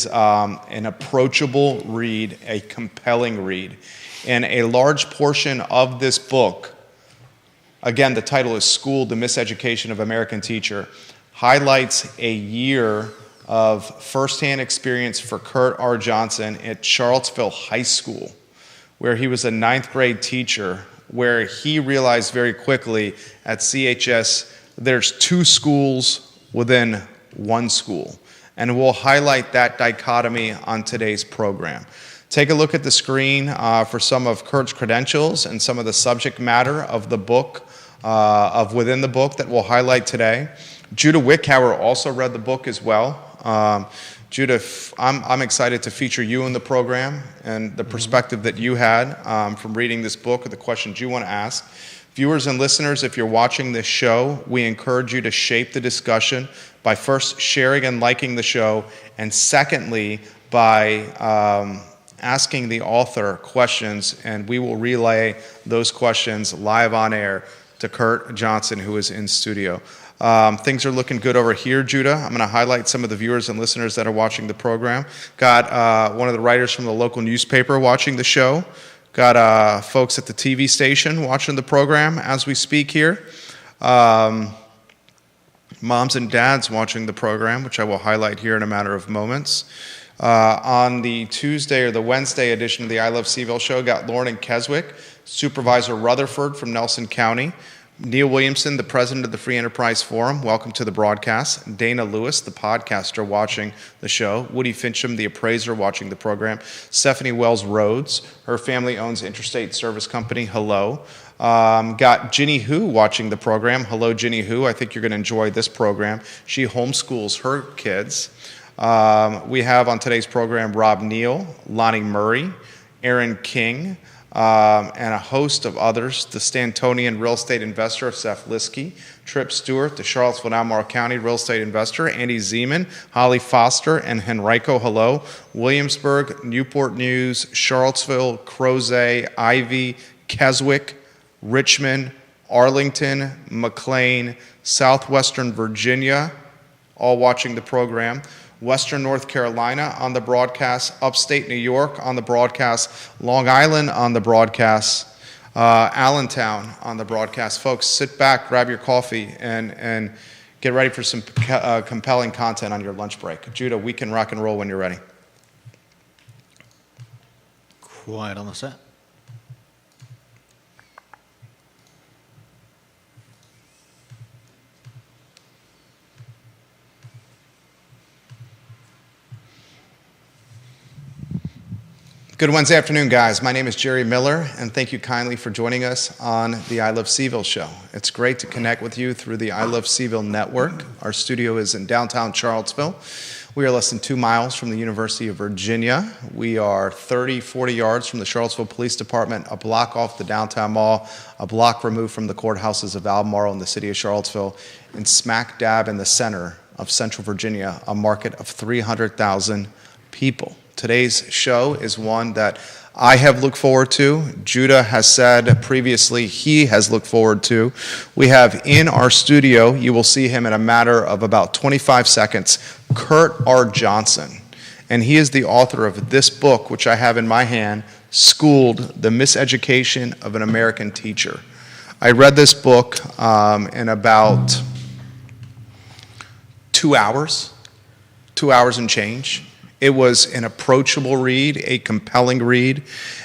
An approachable read, a compelling read. And a large portion of this book, again, the title is Schooled: The Miseducation of American Teacher, highlights a year of firsthand experience for Kurt R. Johnson at Charlottesville High School, where he was a ninth grade teacher, where he realized very quickly at CHS there's two schools within one school. And we'll highlight that dichotomy on today's program. Take a look at the screen for some of Kurt's credentials and some of the subject matter of the book, within the book that we'll highlight today. Judah Wickower also read the book as well. Judah, I'm excited to feature you in the program and the perspective that you had from reading this book or the questions you want to ask. Viewers and listeners, if you're watching this show, we encourage you to shape the discussion by first sharing and liking the show, and secondly, by asking the author questions, and we will relay those questions live on air to Kurt Johnson, who is in studio. Things are looking good over here, Judah. I'm going to highlight some of the viewers and listeners that are watching the program. Got one of the writers from the local newspaper watching the show. Got folks at the TV station watching the program as we speak here. Moms and dads watching the program, which I will highlight here in a matter of moments. On the Tuesday or the Wednesday edition of the I Love CVille show, got Lauren and Keswick, Supervisor Rutherford from Nelson County, Neil Williamson, the president of the Free Enterprise Forum, welcome to the broadcast. Dana Lewis, the podcaster, watching the show. Woody Fincham, the appraiser, watching the program. Stephanie Wells Rhodes, her family owns Interstate Service Company. Hello. Got Ginny Hu watching the program. Hello, Ginny Hu. I think you're going to enjoy this program. She homeschools her kids. We have on today's program Rob Neal, Lonnie Murray, Aaron King, and a host of others, the Stantonian real estate investor, Seth Liskey, Tripp Stewart, the Charlottesville and Albemarle County real estate investor, Andy Zeman, Holly Foster, and Henrico Hello, Williamsburg, Newport News, Charlottesville, Crozet, Ivy, Keswick, Richmond, Arlington, McLean, Southwestern Virginia, all watching the program. Western North Carolina on the broadcast, upstate New York on the broadcast, Long Island on the broadcast, Allentown on the broadcast. Folks, sit back, grab your coffee, and get ready for some compelling content on your lunch break. Judah, we can rock and roll when you're ready. Quiet on the set. Good Wednesday afternoon, guys. My name is Jerry Miller, and thank you kindly for joining us on the I Love CVille show. It's great to connect with you through the I Love CVille network. Our studio is in downtown Charlottesville. We are less than 2 miles from the University of Virginia. We are 30, 40 yards from the Charlottesville Police Department, a block off the downtown mall, a block removed from the courthouses of Albemarle in the city of Charlottesville, and smack dab in the center of Central Virginia, a market of 300,000 people. Today's show is one that I have looked forward to. Judah has said previously he has looked forward to. We have in our studio, you will see him in a matter of about 25 seconds, Kurt R. Johnson. And he is the author of this book, which I have in my hand, Schooled: The Miseducation of an American Teacher. I read this book in about 2 hours and change. It was an approachable read, a compelling read,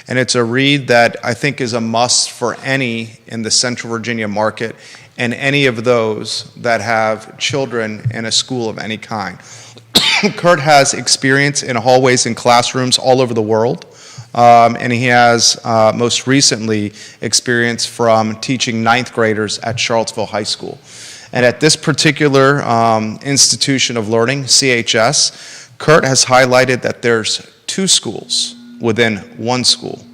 and it's a read that I think is a must for any in the Central Virginia market and any of those that have children in a school of any kind. Kurt has experience in hallways and classrooms all over the world, and he has most recently experience from teaching ninth graders at Charlottesville High School. And at this particular institution of learning, CHS, Kurt has highlighted that there's two schools within one school,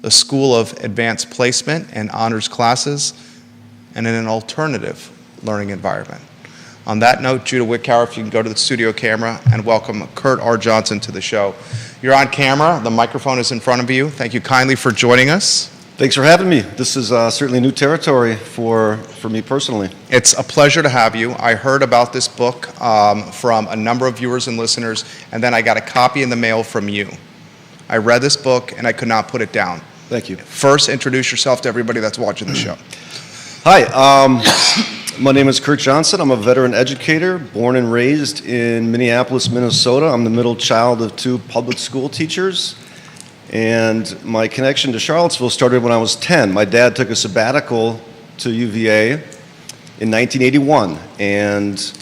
the School of Advanced Placement and Honors Classes, and in an alternative learning environment. On that note, Judah Wickower, if you can go to the studio camera and welcome Kurt R. Johnson to the show. You're on camera. The microphone is in front of you. Thank you kindly for joining us. Thanks for having me. This is certainly new territory for me personally. It's a pleasure to have you. I heard about this book from a number of viewers and listeners, and then I got a copy in the mail from you. I read this book, and I could not put it down. Thank you. First, introduce yourself to everybody that's watching the show. Hi, my name is Kurt Johnson. I'm a veteran educator, born and raised in Minneapolis, Minnesota. I'm the middle child of 2 public school teachers. And my connection to Charlottesville started when I was 10. My dad took a sabbatical to UVA in 1981. And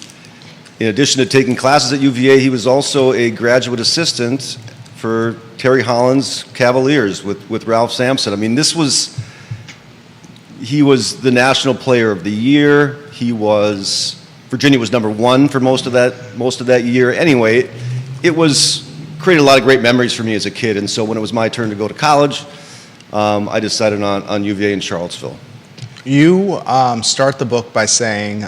in addition to taking classes at UVA, he was also a graduate assistant for Terry Holland's Cavaliers with Ralph Sampson. I mean, he was the National Player of the Year. Virginia was #1 for most of that year. Anyway, created a lot of great memories for me as a kid, and so when it was my turn to go to college, I decided on UVA in Charlottesville. You start the book by saying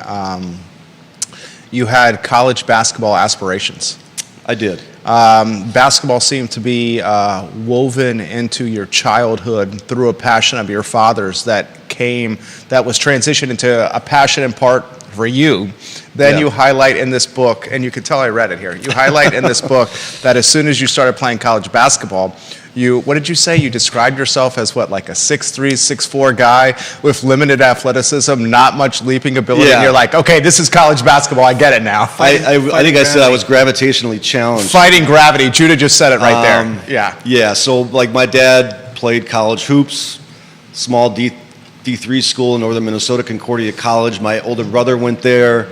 you had college basketball aspirations. I did. Basketball seemed to be woven into your childhood through a passion of your father's that was transitioned into a passion in part for you. Then Yeah. you highlight in this book, and you can tell I read it here, you highlight in this book that as soon as you started playing college basketball, what did you say? You described yourself as what, like a 6'3", 6'4" guy with limited athleticism, not much leaping ability, Yeah. and you're like, okay, this is college basketball, I get it now. I think I said I was gravitationally challenged. Fighting gravity. Judah just said it right there. Yeah. Yeah, so like my dad played college hoops, small D3 school in northern Minnesota, Concordia College. My older brother went there.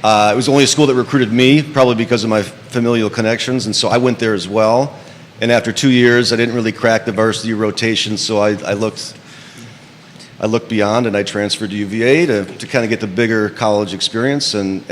It was only a school that recruited me, probably because of my familial connections, and so I went there as well. And after 2 years, I didn't really crack the varsity rotation, so I looked beyond, and I transferred to UVA to kind of get the bigger college experience, and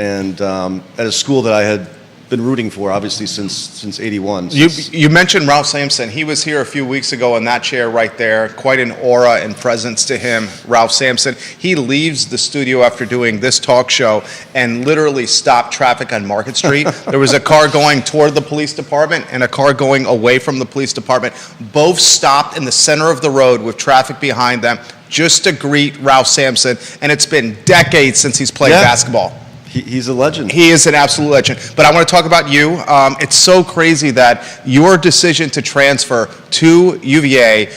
at a school that I had been rooting for, obviously, since '81. You mentioned Ralph Sampson. He was here a few weeks ago in that chair right there. Quite an aura and presence to him, Ralph Sampson. He leaves the studio after doing this talk show and literally stopped traffic on Market Street. There was a car going toward the police department and a car going away from the police department. Both stopped in the center of the road with traffic behind them just to greet Ralph Sampson. And it's been decades since he's played basketball. He's a legend. He is an absolute legend. But I want to talk about you. It's so crazy that your decision to transfer to UVA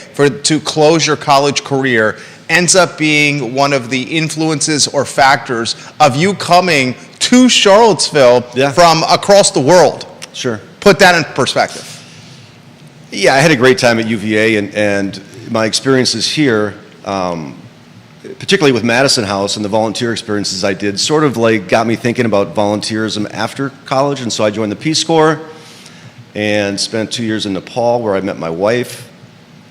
to close your college career ends up being one of the influences or factors of you coming to Charlottesville from across the world. Sure. Put that in perspective. Yeah, I had a great time at UVA, and my experiences here, particularly with Madison House and the volunteer experiences I did, sort of like got me thinking about volunteerism after college. And so I joined the Peace Corps and spent 2 years in Nepal, where I met my wife.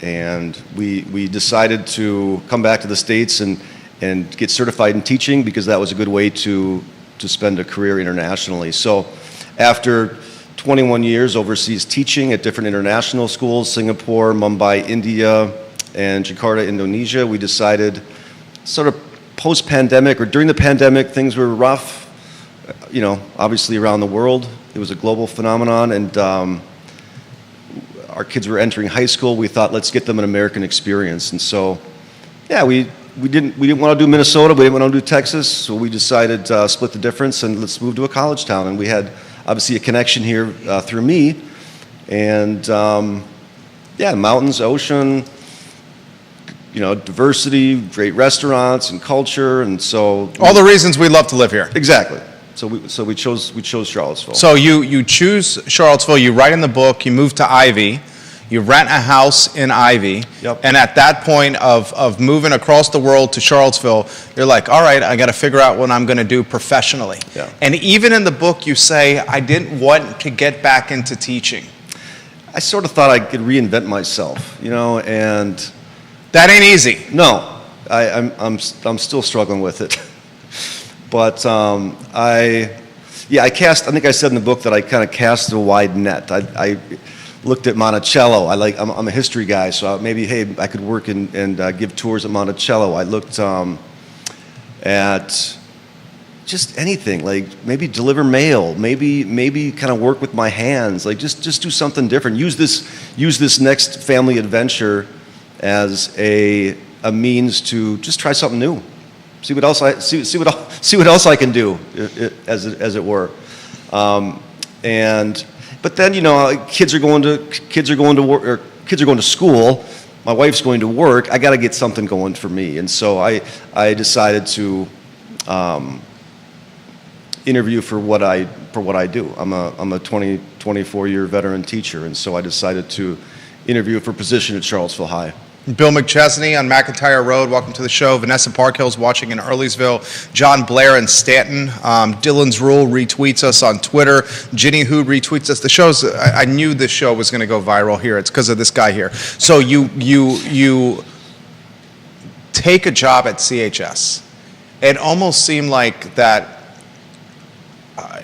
And we decided to come back to the States and get certified in teaching, because that was a good way to spend a career internationally. So after 21 years overseas teaching at different international schools, Singapore, Mumbai, India, and Jakarta, Indonesia, we decided, sort of post-pandemic or during the pandemic, things were rough, obviously around the world. It was a global phenomenon, and our kids were entering high school. We thought, let's get them an American experience. And so, yeah, we didn't want to do Minnesota, we didn't want to do Texas, so we decided to split the difference and let's move to a college town. And we had obviously a connection here through me, and mountains, ocean, diversity, great restaurants and culture, and so all the reasons we love to live here. Exactly. So we chose Charlottesville. So you choose Charlottesville. You write in the book. You move to Ivy. You rent a house in Ivy. Yep. And at that point of moving across the world to Charlottesville, you're like, all right, I got to figure out what I'm going to do professionally. Yeah. And even in the book, you say, I didn't want to get back into teaching. I sort of thought I could reinvent myself, and that ain't easy. No, I'm still struggling with it. But I think I said in the book that I kind of cast a wide net. I looked at Monticello. I'm a history guy, so maybe, hey, I could work and give tours at Monticello. I looked at just anything, like maybe deliver mail, maybe kind of work with my hands, like just do something different. Use this next family adventure as a means to just try something new, see what else I can do, as it were. But then, kids are going to work, or kids are going to school. My wife's going to work. I got to get something going for me, and so I decided to interview for what I do. I'm a 24-year veteran teacher, and so I decided to interview for a position at Charlottesville High. Bill McChesney on McIntyre Road, welcome to the show. Vanessa Parkhill's watching in Earlysville. John Blair in Stanton. Dylan's Rule retweets us on Twitter. Ginny Who retweets us. The show's, I knew this show was going to go viral here. It's because of this guy here. So you take a job at CHS. It almost seemed like that,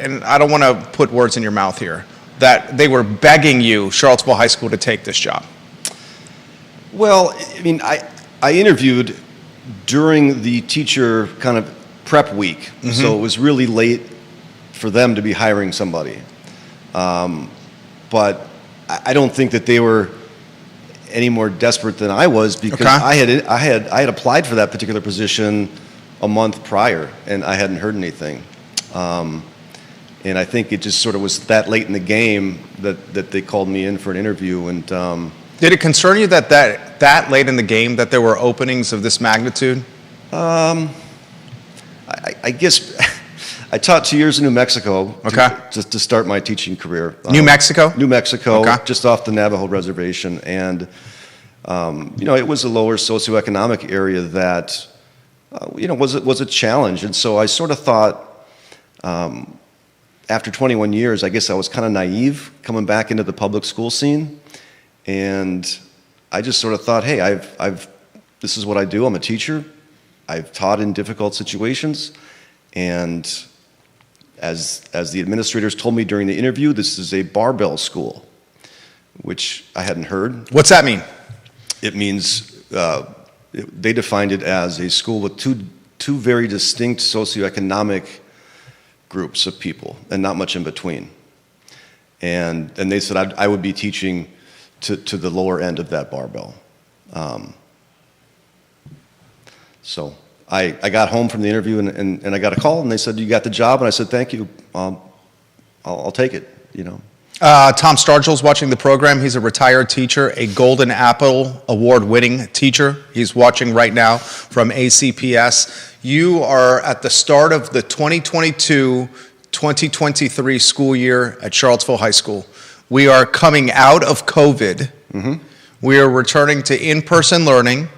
and I don't want to put words in your mouth here, that they were begging you, Charlottesville High School, to take this job. Well, I mean, I interviewed during the teacher kind of prep week, so it was really late for them to be hiring somebody. But I don't think that they were any more desperate than I was, because Okay. I had applied for that particular position a month prior, and I hadn't heard anything. And I think it just sort of was that late in the game that they called me in for an interview, and. Did it concern you that late in the game that there were openings of this magnitude? I guess I taught 2 years in New Mexico to start my teaching career. New Mexico? New Mexico, Okay. just off the Navajo reservation. And, it was a lower socioeconomic area that, was a challenge. And so I sort of thought, after 21 years, I guess I was kind of naive coming back into the public school scene. And I just sort of thought, hey, this is what I do. I'm a teacher. I've taught in difficult situations. And as the administrators told me during the interview, this is a barbell school, which I hadn't heard. What's that mean? It means, they defined it as a school with two very distinct socioeconomic groups of people, and not much in between. And they said I would be teaching to the lower end of that barbell. So I got home from the interview, and I got a call, and they said, "You got the job?" And I said, "Thank you. I'll take it." Tom Stargill's watching the program. He's a retired teacher, a Golden Apple Award-winning teacher. He's watching right now from ACPS. You are at the start of the 2022-2023 school year at Charlottesville High School. We are coming out of COVID. We are returning to in-person learning.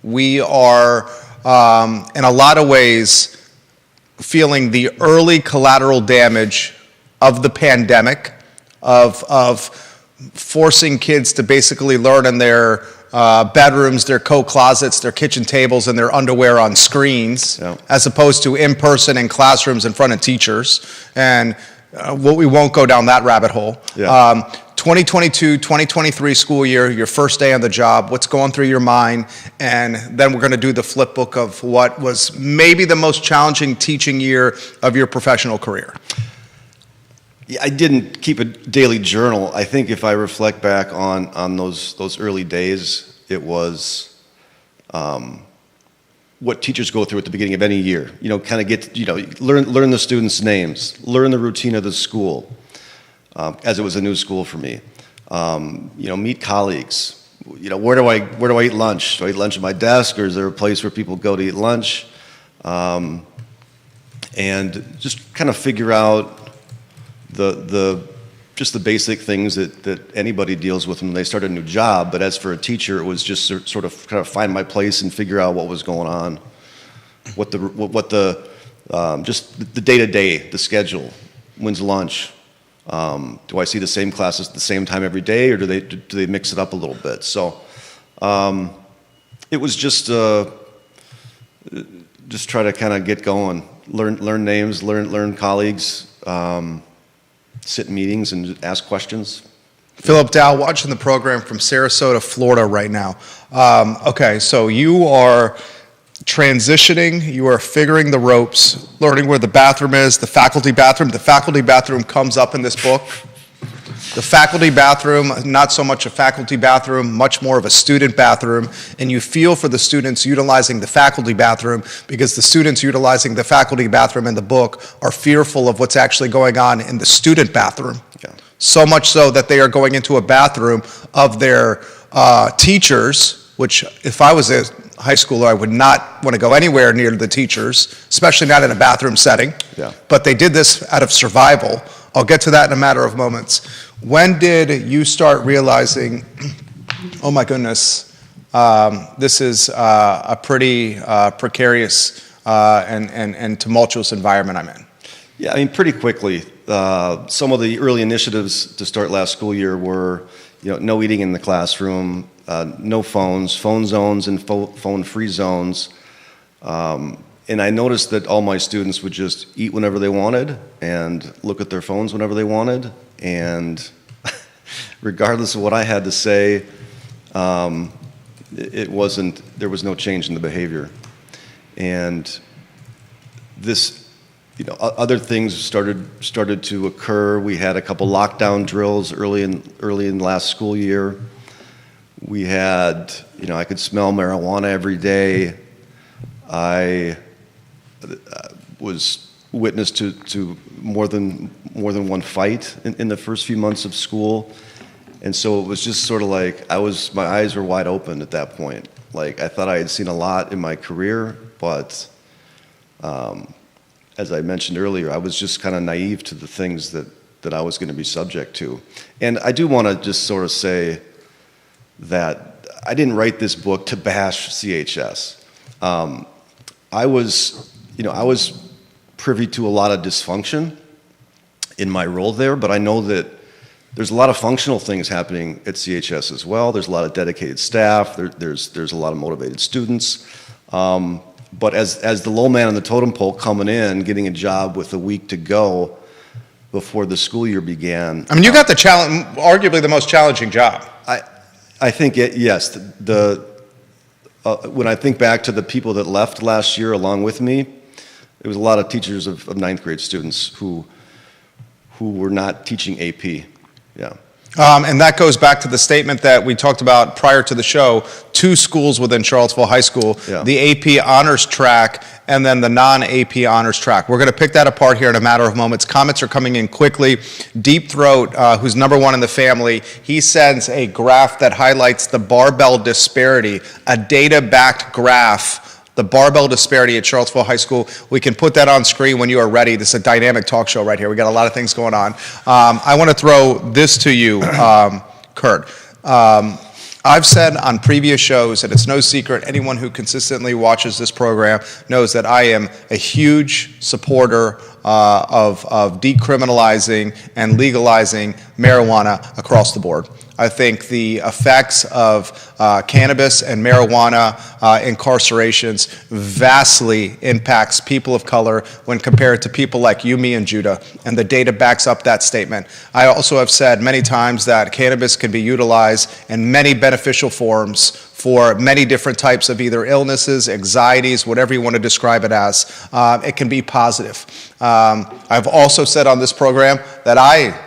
We are, in a lot of ways, feeling the early collateral damage of the pandemic, of forcing kids to basically learn in their bedrooms, their coat closets, their kitchen tables, and their underwear on screens, as opposed to in-person in classrooms in front of teachers. And we won't go down that rabbit hole. 2022-2023 school year, your first day on the job, what's going through your mind? And then we're going to do the flip book of what was maybe the most challenging teaching year of your professional career. Yeah, I didn't keep a daily journal. I think if I reflect back on those early days, it was what teachers go through at the beginning of any year. Kind of get, learn the students' names, learn the routine of the school, as it was a new school for me. Meet colleagues. Where do I eat lunch? Do I eat lunch at my desk, or is there a place where people go to eat lunch? And just kind of figure out just the basic things that anybody deals with when they start a new job. But as for a teacher, it was just sort of kind of find my place and figure out what was going on, just the day-to-day, the schedule, when's lunch, do I see the same classes at the same time every day, or do they mix it up a little bit? So it was just try to kind of get going, learn names, learn colleagues. Sit in meetings and ask questions. Philip Dow watching the program from Sarasota, Florida right now. Okay, so you are transitioning, you are figuring the ropes, learning where the bathroom is, the faculty bathroom. The faculty bathroom comes up in this book. The faculty bathroom, not so much a faculty bathroom, much more of a student bathroom, and you feel for the students utilizing the faculty bathroom because the students utilizing the faculty bathroom in the book are fearful of what's actually going on in the student bathroom. Yeah. So much so that they are going into a bathroom of their teachers, which if I was a high schooler, I would not want to go anywhere near the teachers, especially not in a bathroom setting. Yeah. But they did this out of survival. I'll get to that in a matter of moments. When did you start realizing, oh my goodness, this is a pretty precarious and tumultuous environment I'm in? Yeah, I mean, pretty quickly. Some of the early initiatives to start last school year were, no eating in the classroom, no phones, phone zones and phone-free zones. And I noticed that all my students would just eat whenever they wanted and look at their phones whenever they wanted. And regardless of what I had to say, there was no change in the behavior. And this, other things started to occur. We had a couple lockdown drills early in last school year. We had, I could smell marijuana every day. I was witness to more than one fight in the first few months of school, and so it was just sort of like my eyes were wide open at that point. Like I thought I had seen a lot in my career, but as I mentioned earlier, I was just kind of naive to the things that I was going to be subject to. And I do want to just sort of say that I didn't write this book to bash CHS. I was privy to a lot of dysfunction in my role there, but I know that there's a lot of functional things happening at CHS as well. There's a lot of dedicated staff. There's a lot of motivated students. But as the low man on the totem pole coming in, getting a job with a week to go before the school year began. I mean, you got the challenge, arguably the most challenging job. I think yes. When I think back to the people that left last year along with me, it was a lot of teachers of ninth grade students who were not teaching AP. Yeah. And that goes back to the statement that we talked about prior to the show, 2 schools within Charlottesville High School, Yeah. the AP honors track and then the non-AP honors track. We're going to pick that apart here in a matter of moments. Comments are coming in quickly. Deep Throat, who's number 1 in the family, he sends a graph that highlights the barbell disparity, a data-backed graph. The barbell disparity at Charlottesville High School. We can put that on screen when you are ready. This is a dynamic talk show right here. We got a lot of things going on. I want to throw this to you, Kurt. I've said on previous shows, and it's no secret, anyone who consistently watches this program knows that I am a huge supporter of decriminalizing and legalizing marijuana across the board. I think the effects of cannabis and marijuana incarcerations vastly impacts people of color when compared to people like you, me, and Judah, and the data backs up that statement. I also have said many times that cannabis can be utilized in many beneficial forms for many different types of either illnesses, anxieties, whatever you want to describe it as. It can be positive. I've also said on this program that I,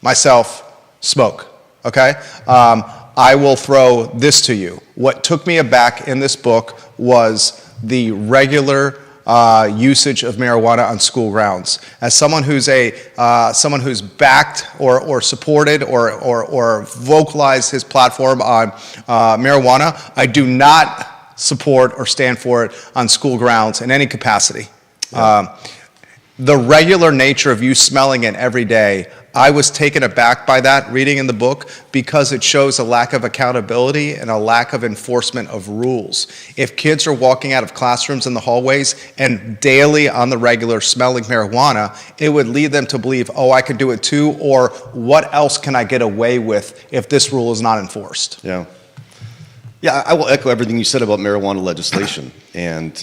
myself, smoke. Okay? I will throw this to you. What took me aback in this book was the regular usage of marijuana on school grounds. As someone who's backed or supported or vocalized his platform on marijuana, I do not support or stand for it on school grounds in any capacity. Yeah. The regular nature of you smelling it every day, I was taken aback by that reading in the book because it shows a lack of accountability and a lack of enforcement of rules. If kids are walking out of classrooms in the hallways and daily on the regular smelling marijuana, it would lead them to believe, oh, I can do it too, or what else can I get away with if this rule is not enforced? Yeah. Yeah, I will echo everything you said about marijuana legislation and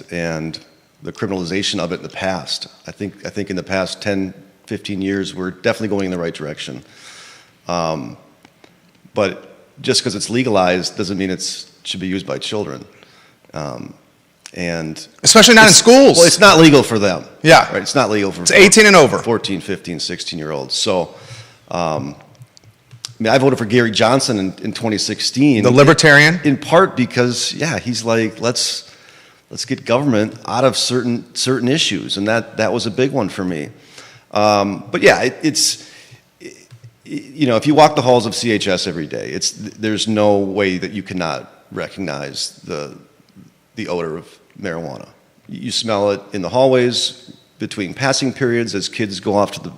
the criminalization of it in the past. I think in the past 10, 15 years, we're definitely going in the right direction. But just because it's legalized doesn't mean it should be used by children. And especially not in schools. Well, it's not legal for them. Yeah. Right? It's not legal for it's 18 and over. 14, 15, 16-year-olds. So I mean, I voted for Gary Johnson in 2016. The libertarian? In part because, yeah, he's like, let's get government out of certain issues, and that was a big one for me. But yeah, it's if you walk the halls of CHS every day, there's no way that you cannot recognize the odor of marijuana. You smell it in the hallways between passing periods as kids go off to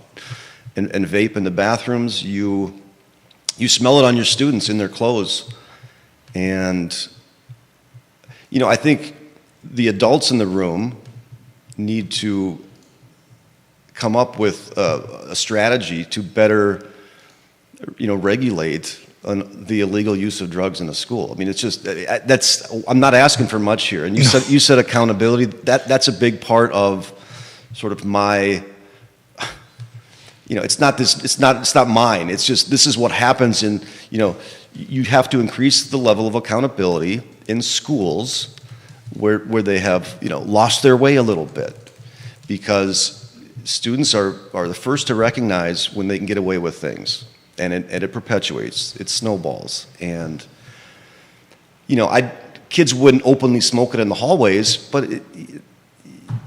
and vape in the bathrooms. You smell it on your students in their clothes, and I think the adults in the room need to come up with a strategy to better, regulate the illegal use of drugs in the school. I mean, it's just I'm not asking for much here. And you said accountability. That's a big part of sort of my. It's not mine. It's just this is what happens in. You have to increase the level of accountability in schools where they have lost their way a little bit, because students are the first to recognize when they can get away with things, and it perpetuates, it snowballs. And kids wouldn't openly smoke it in the hallways, but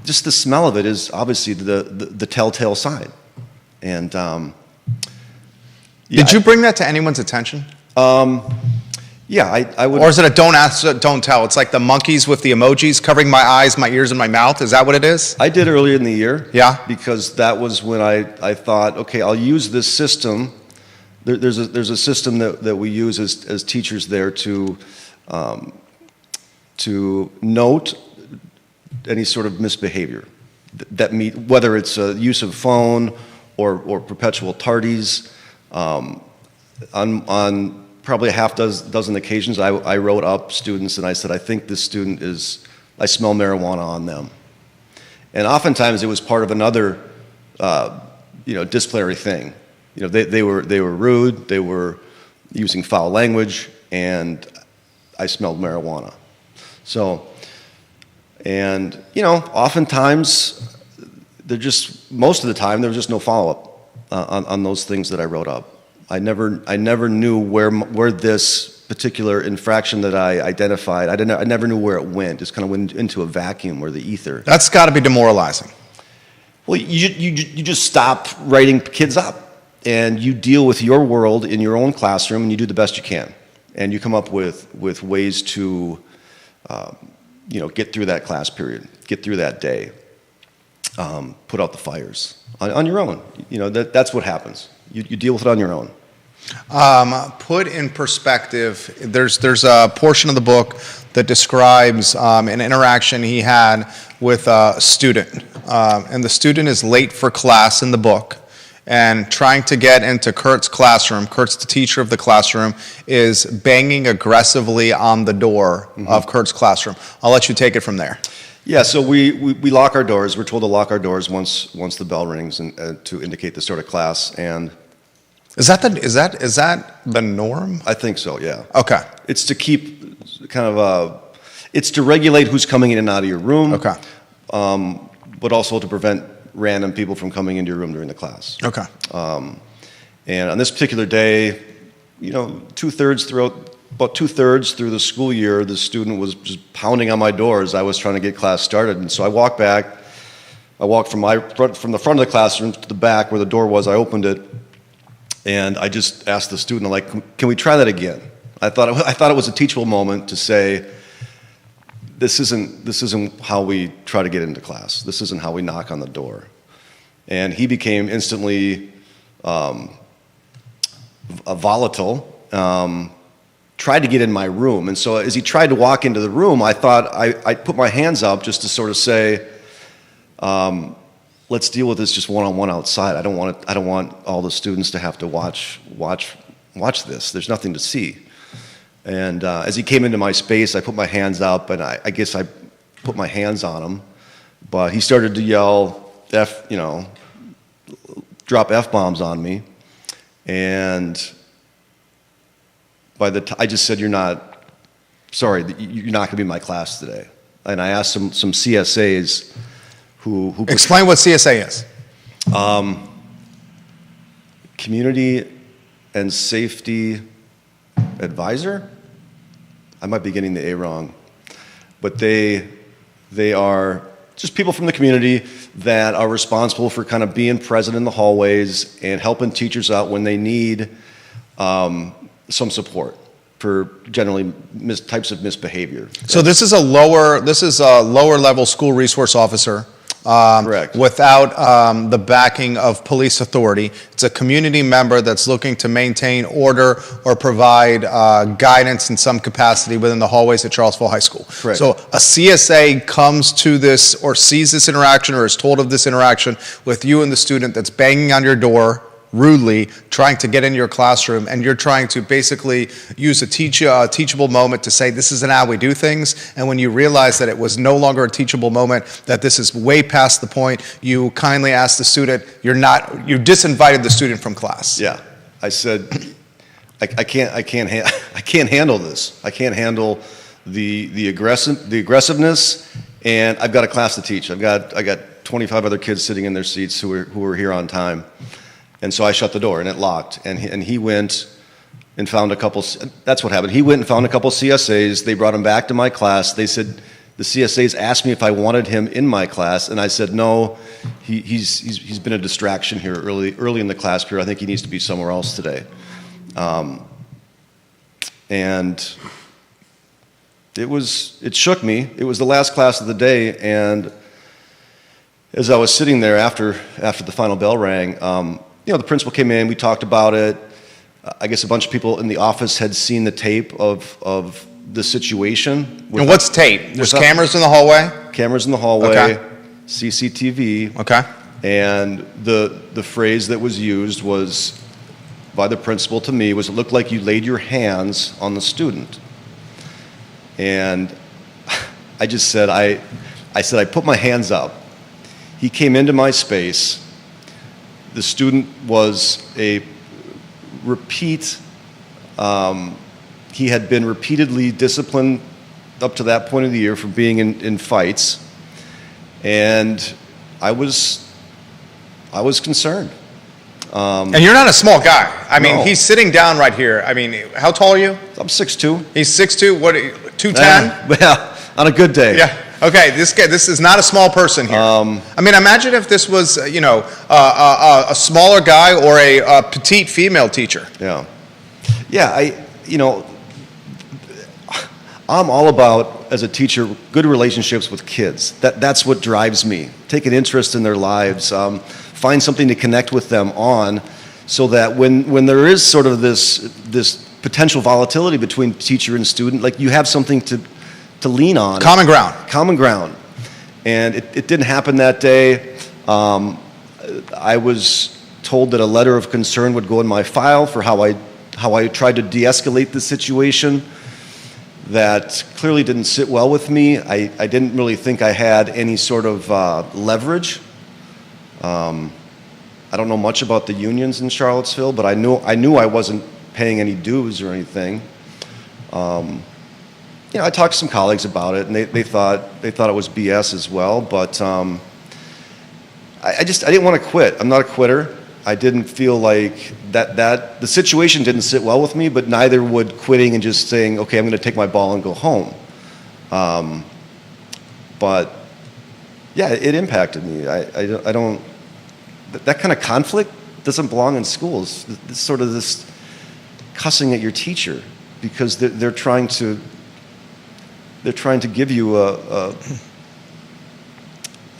just the smell of it is obviously the telltale sign. And did you bring that to anyone's attention? Yeah, I would. Or is it a don't ask, don't tell? It's like the monkeys with the emojis covering my eyes, my ears, and my mouth. Is that what it is? I did earlier in the year. Yeah. Because that was when I thought, okay, I'll use this system. There's a system that we use as teachers there to note any sort of misbehavior whether it's use of phone or perpetual tardies. On probably a half dozen occasions, I wrote up students and I said, I think this student I smell marijuana on them. And oftentimes it was part of another, disciplinary thing. They were rude, they were using foul language, and I smelled marijuana. So, and oftentimes most of the time there was just no follow-up on those things that I wrote up. I never knew where this particular infraction that I identified, I never knew where it went. Just kind of went into a vacuum or the ether. That's got to be demoralizing. Well, you just stop writing kids up, and you deal with your world in your own classroom, and you do the best you can, and you come up with ways to get through that class period, get through that day, put out the fires on your own. That's what happens. You deal with it on your own. Put in perspective, there's a portion of the book that describes an interaction he had with a student. And the student is late for class in the book and trying to get into Kurt's classroom. Kurt's the teacher of the classroom, is banging aggressively on the door of Kurt's classroom. I'll let you take it from there. Yeah, so we lock our doors. We're told to lock our doors once the bell rings and to indicate the start of class. And is that the norm? I think so. Yeah. Okay. It's to keep it's to regulate who's coming in and out of your room. Okay. But also to prevent random people from coming into your room during the class. Okay. And on this particular day, about 2/3 through the school year, the student was just pounding on my door as I was trying to get class started. And so I walked back. I walked from the front of the classroom to the back where the door was. I opened it, and I just asked the student, can we try that again? I thought it was a teachable moment to say, this isn't how we try to get into class. This isn't how we knock on the door. And he became instantly volatile. Tried to get in my room. And so as he tried to walk into the room, I thought I'd put my hands up just to sort of say, let's deal with this just one-on-one outside. I don't want all the students to have to watch this. There's nothing to see. And as he came into my space, I put my hands up, and I guess I put my hands on him. But he started to yell, drop F-bombs on me. And I just said, you're not going to be in my class today. And I asked some CSAs who Explain what CSA is. Community and Safety Advisor. I might be getting the A wrong, but they are just people from the community that are responsible for kind of being present in the hallways and helping teachers out when they need some support for generally types of misbehavior. So this is a lower level school resource officer. Correct. Without the backing of police authority. It's a community member that's looking to maintain order or provide guidance in some capacity within the hallways at Charlottesville High School. Correct. So a CSA comes to this or sees this interaction or is told of this interaction with you and the student that's banging on your door rudely, trying to get in your classroom, and you're trying to basically use a teachable moment to say, this isn't how we do things, and when you realize that it was no longer a teachable moment, that this is way past the point, you kindly ask the student, you disinvited the student from class. Yeah, I said, I can't handle this. I can't handle the aggressiveness, and I've got a class to teach. I got 25 other kids sitting in their seats who were here on time. And so I shut the door, and it locked. And he went and found a couple. That's what happened. He went and found a couple CSAs. They brought him back to my class. They said the CSAs asked me if I wanted him in my class, and I said no. He's been a distraction here early in the class period. I think he needs to be somewhere else today. And it shook me. It was the last class of the day, and as I was sitting there after the final bell rang. The principal came in, we talked about it. I guess a bunch of people in the office had seen the tape of the situation. And what's tape? There's cameras in the hallway? Cameras in the hallway, Okay. CCTV. Okay. And the phrase that was used was, by the principal to me, was, it looked like you laid your hands on the student. And I just said, I put my hands up. He came into my space. The student was a repeat, he had been repeatedly disciplined up to that point of the year for being in fights, and I was concerned. And you're not a small guy. I mean, No. he's sitting down right here. I mean, how tall are you? I'm 6'2". He's 6'2", what, 210? Well, on a good day. Yeah. Okay, this is not a small person here. I mean, imagine if this was, a smaller guy or a petite female teacher. Yeah. Yeah, I'm all about, as a teacher, good relationships with kids. That's what drives me. Take an interest in their lives, find something to connect with them on, so that when there is sort of this potential volatility between teacher and student, like, you have something to lean on. Common ground. Common ground. And it didn't happen that day. I was told that a letter of concern would go in my file for how I tried to de-escalate the situation. That clearly didn't sit well with me. I didn't really think I had any sort of leverage. I don't know much about the unions in Charlottesville, but I knew I wasn't paying any dues or anything. I talked to some colleagues about it, and they thought it was BS as well. But I didn't want to quit. I'm not a quitter. I didn't feel like that the situation didn't sit well with me, but neither would quitting and just saying, okay, I'm going to take my ball and go home. But yeah, it impacted me. I don't. That kind of conflict doesn't belong in schools. It's sort of this cussing at your teacher because they're trying to give you a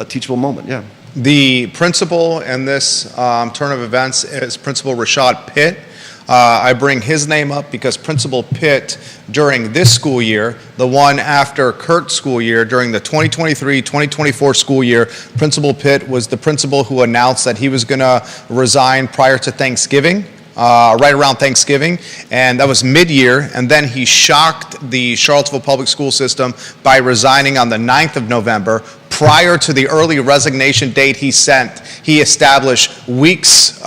teachable moment. Yeah. The principal in this turn of events is Principal Rashad Pitt. I bring his name up because Principal Pitt, during this school year, the one after Kurt's school year, during the 2023-2024 school year, Principal Pitt was the principal who announced that he was going to resign prior to Thanksgiving. Right around Thanksgiving, and that was mid-year, and then he shocked the Charlottesville public school system by resigning on the 9th of November, prior to the early resignation date he established weeks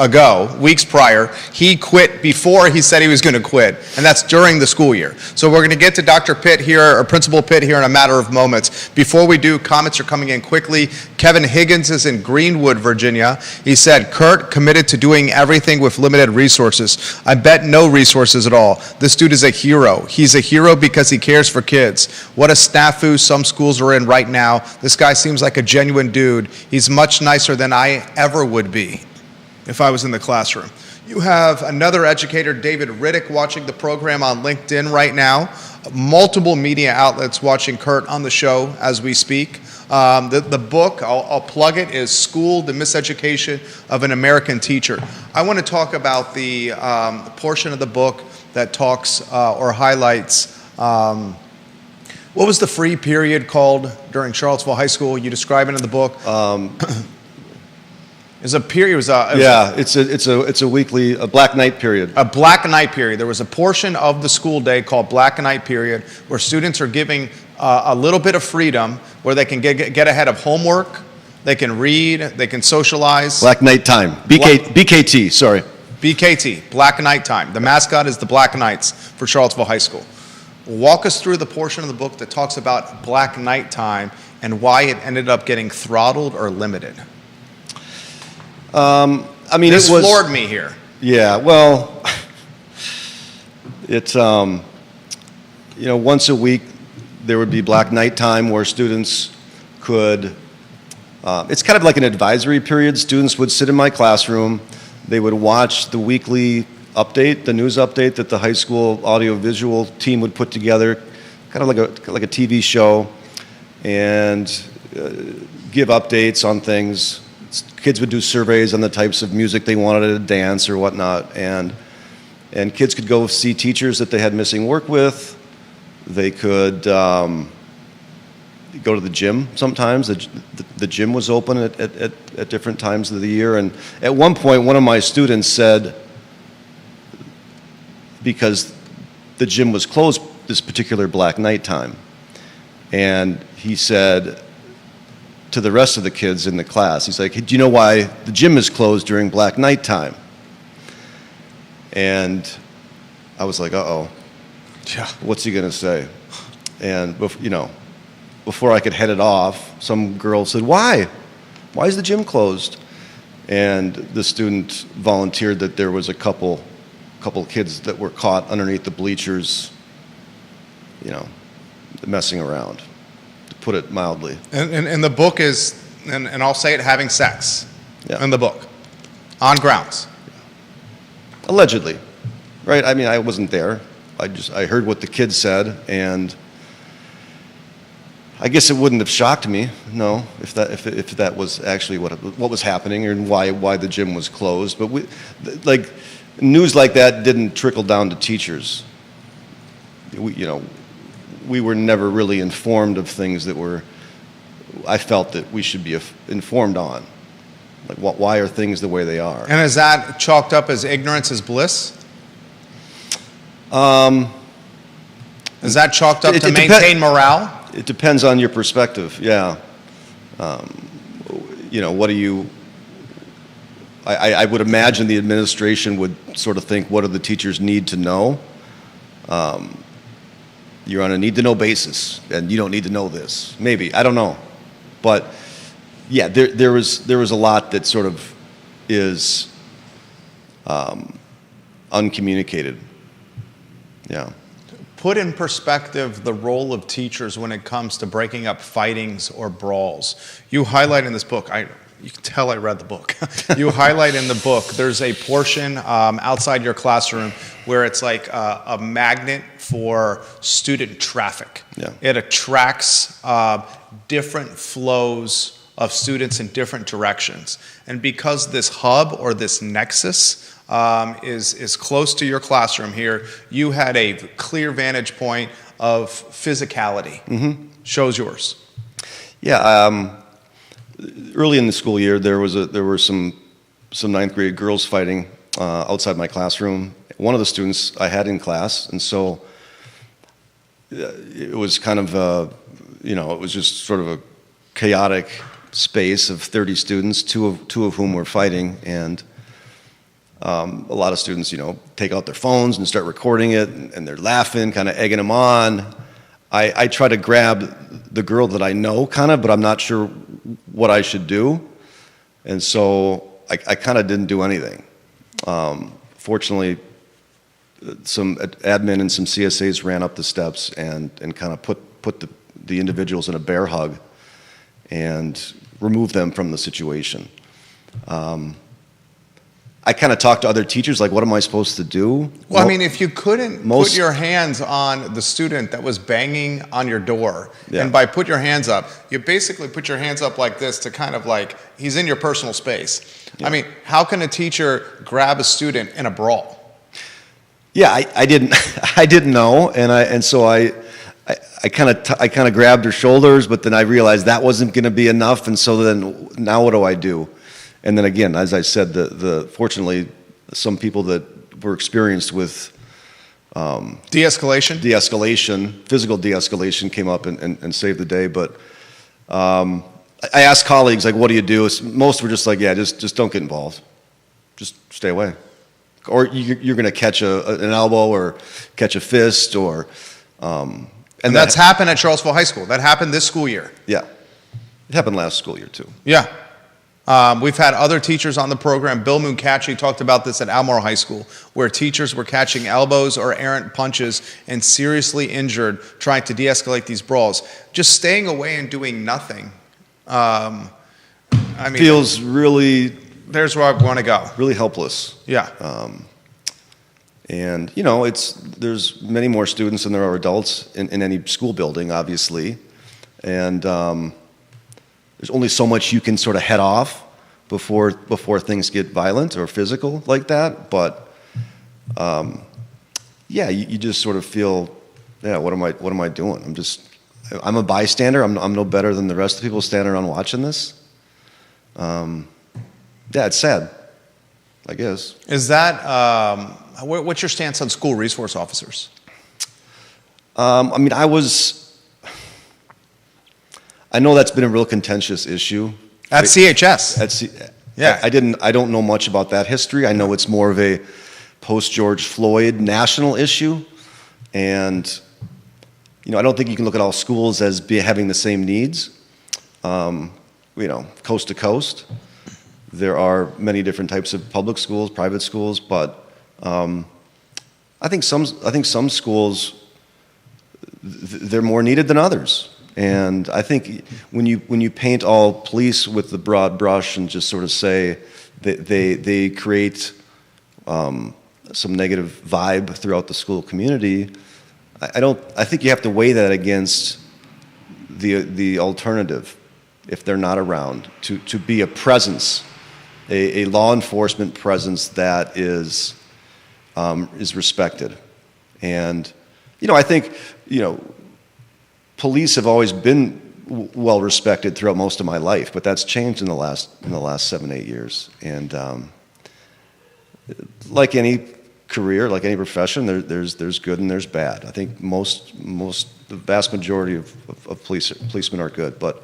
prior. He quit before he said he was going to quit, and that's during the school year. So we're going to get to Dr. Pitt here, or Principal Pitt here, in a matter of moments. Before we do, comments are coming in quickly. Kevin Higgins is in Greenwood, Virginia. He said, Kurt committed to doing everything with limited resources. I bet no resources at all. This dude is a hero. He's a hero because he cares for kids. What a snafu some schools are in right now. This guy seems like a genuine dude. He's much nicer than I ever would be if I was in the classroom. You have another educator, David Riddick, watching the program on LinkedIn right now. Multiple media outlets watching Kurt on the show as we speak. The book, I'll plug it, is School, the Miseducation of an American Teacher. I want to talk about the portion of the book that talks or highlights, what was the free period called during Charlottesville High School? You describe it in the book. It's a period. It's a weekly, a Black Knight period. A Black Knight period. There was a portion of the school day called Black Knight period where students are giving a little bit of freedom where they can get ahead of homework, they can read, they can socialize. Black Knight time. BKT, sorry. BKT, Black Knight time. The mascot is the Black Knights for Charlottesville High School. Walk us through the portion of the book that talks about Black Knight time and why it ended up getting throttled or limited. This floored me here. Yeah, well, it's, once a week there would be Black Knight time where students could, it's kind of like an advisory period. Students would sit in my classroom, they would watch the weekly update, the news update that the high school audiovisual team would put together, kind of like a TV show, and give updates on things. Kids would do surveys on the types of music they wanted to dance or whatnot, and kids could go see teachers that they had missing work with. They could go to the gym sometimes. The gym was open at different times of the year, and at one point one of my students said, because the gym was closed this particular Black Knight time, and he said to the rest of the kids in the class, he's like, hey, do you know why the gym is closed during Black Knight time? And I was like, uh-oh, Yeah. what's he gonna say? And before I could head it off, some girl said, why? Why is the gym closed? And the student volunteered that there was a couple kids that were caught underneath the bleachers, messing around, to put it mildly. And the book is, and I'll say it, having sex in the book, on grounds. Allegedly, right? I mean, I wasn't there. I heard what the kids said, and I guess it wouldn't have shocked me, no, if that was actually what was happening and why the gym was closed. But news like that didn't trickle down to teachers. We were never really informed of things that I felt that we should be informed on. Like, why are things the way they are? And is that chalked up as ignorance is bliss? Is that chalked up to maintain morale? It depends on your perspective, yeah. What do you... I would imagine the administration would sort of think, what do the teachers need to know? You're on a need-to-know basis, and you don't need to know this. Maybe, I don't know. But, yeah, there was a lot that sort of is uncommunicated. Yeah. Put in perspective the role of teachers when it comes to breaking up fightings or brawls. You highlight in this book, you can tell I read the book. You highlight in the book, there's a portion outside your classroom where it's like a magnet for student traffic. Yeah. It attracts different flows of students in different directions. And because this hub or this nexus is close to your classroom here, you had a clear vantage point of physicality. Mm-hmm. Show's yours. Yeah. Early in the school year, there were some ninth grade girls fighting outside my classroom. One of the students I had in class, and so it was kind of it was just sort of chaotic space of 30 students, two of whom were fighting, and a lot of students, take out their phones and start recording it, and they're laughing, kind of egging them on. I try to grab the girl that I know, but I'm not sure what I should do, and so I kind of didn't do anything. Fortunately, some admin and some CSAs ran up the steps and kind of put the individuals in a bear hug and removed them from the situation. I kind of talked to other teachers, like, what am I supposed to do? Well, I mean, if you couldn't put your hands on the student that was banging on your door, and by put your hands up, you basically put your hands up like this to kind of like, he's in your personal space. Yeah. I mean, how can a teacher grab a student in a brawl? Yeah, I didn't know, and so I kind of grabbed her shoulders, but then I realized that wasn't going to be enough, and so then now what do I do? And then again, as I said, fortunately, some people that were experienced with de-escalation, physical de-escalation came up and saved the day. But I asked colleagues, like, what do you do? Most were just like, yeah, just don't get involved. Just stay away. Or you're going to catch an elbow or catch a fist or... and that's happened at Charlottesville High School. That happened this school year. Yeah. It happened last school year, too. Yeah. We've had other teachers on the program. Bill Munkachi talked about this at Almora High School, where teachers were catching elbows or errant punches and seriously injured trying to de-escalate these brawls. Just staying away and doing nothing. I mean, feels really... There's where I want to go. Really helpless. Yeah. And, there's many more students than there are adults in any school building, obviously. And there's only so much you can sort of head off before things get violent or physical like that. But, you just sort of feel, what am I doing? I'm a bystander. I'm no better than the rest of the people standing around watching this. It's sad, I guess. Is that, what's your stance on school resource officers? I know that's been a real contentious issue. At CHS. Yeah. I don't know much about that history. I know it's more of a post-George Floyd national issue. And, I don't think you can look at all schools as having the same needs, coast to coast. There are many different types of public schools, private schools, but I think some schools they're more needed than others. And I think when you paint all police with the broad brush and just sort of say that they create some negative vibe throughout the school community, I think you have to weigh that against the alternative if they're not around to be a presence. A law enforcement presence that is respected, and I think police have always been well respected throughout most of my life, but that's changed in the last 7-8 years. And like any career, like any profession, there's good and there's bad. I think the vast majority of policemen are good, but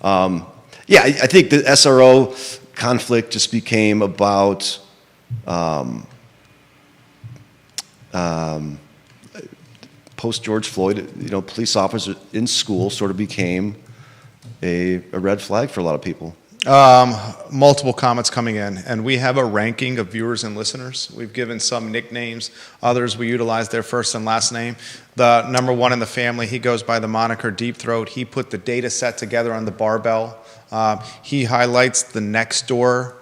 I think the SRO conflict just became about post-George Floyd, police officers in school sort of became a red flag for a lot of people. Multiple comments coming in, and we have a ranking of viewers and listeners. We've given some nicknames. Others, we utilize their first and last name. The number one in the family, he goes by the moniker Deep Throat. He put the data set together on the barbell. He highlights the Nextdoor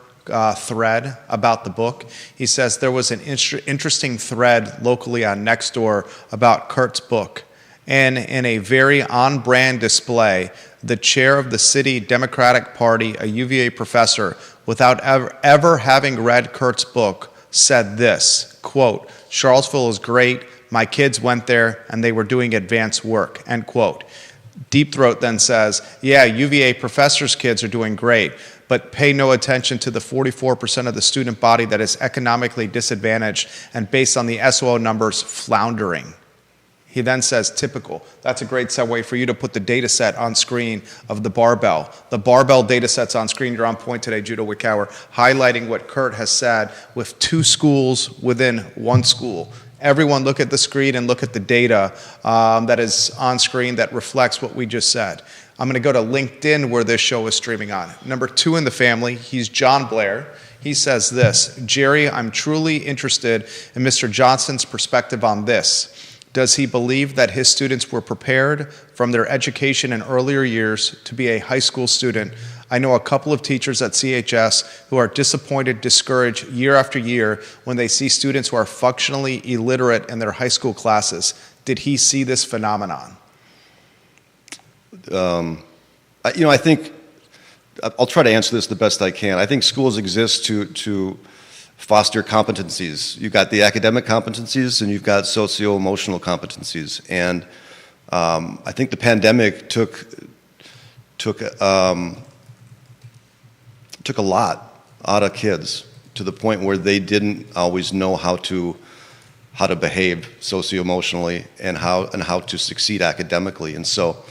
thread about the book. He says there was an interesting thread locally on Nextdoor about Kurt's book. And in a very on-brand display, the chair of the city Democratic Party, a UVA professor, without ever having read Kurt's book, said this, quote, "Charlottesville is great. My kids went there and they were doing advanced work," end quote. Deep Throat then says, yeah, UVA professors' kids are doing great, but pay no attention to the 44% of the student body that is economically disadvantaged and based on the SOL numbers floundering. He then says typical. That's a great segue for you to put the data set on screen of the barbell. The barbell data set's on screen. You're on point today, Judah Wickower, highlighting what Kurt has said with 2 schools within 1 school. Everyone look at the screen and look at the data that is on screen that reflects what we just said. I'm going to go to LinkedIn where this show is streaming on. Number 2 in the family, he's John Blair. He says this, Jerry, I'm truly interested in Mr. Johnson's perspective on this. Does he believe that his students were prepared from their education in earlier years to be a high school student? I know a couple of teachers at CHS who are disappointed, discouraged year after year when they see students who are functionally illiterate in their high school classes. Did he see this phenomenon? I think I'll try to answer this the best I can. I think schools exist to foster competencies. You've got the academic competencies and you've got socio-emotional competencies. And I think the pandemic took a lot out of kids to the point where they didn't always know how to behave socio-emotionally and how to succeed academically. And so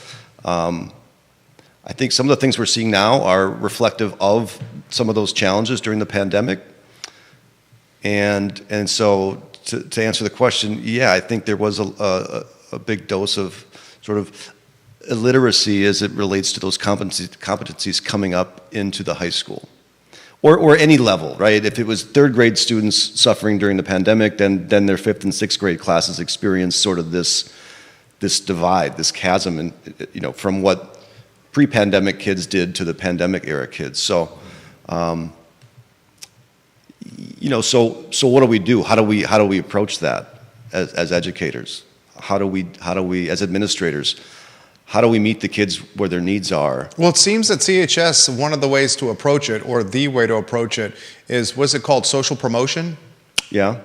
I think some of the things we're seeing now are reflective of some of those challenges during the pandemic. And so to answer the question, yeah, I think there was a big dose of sort of illiteracy as it relates to those competencies coming up into the high school. Or any level, right? If it was 3rd grade students suffering during the pandemic, then their 5th and 6th grade classes experienced sort of this divide, this chasm, and from what pre-pandemic kids did to the pandemic era kids. So, so what do we do? How do we approach that as educators? How do we as administrators? How do we meet the kids where their needs are? Well, it seems that CHS, one of the ways to approach it, or the way to approach it, is, what's it called, social promotion? Yeah.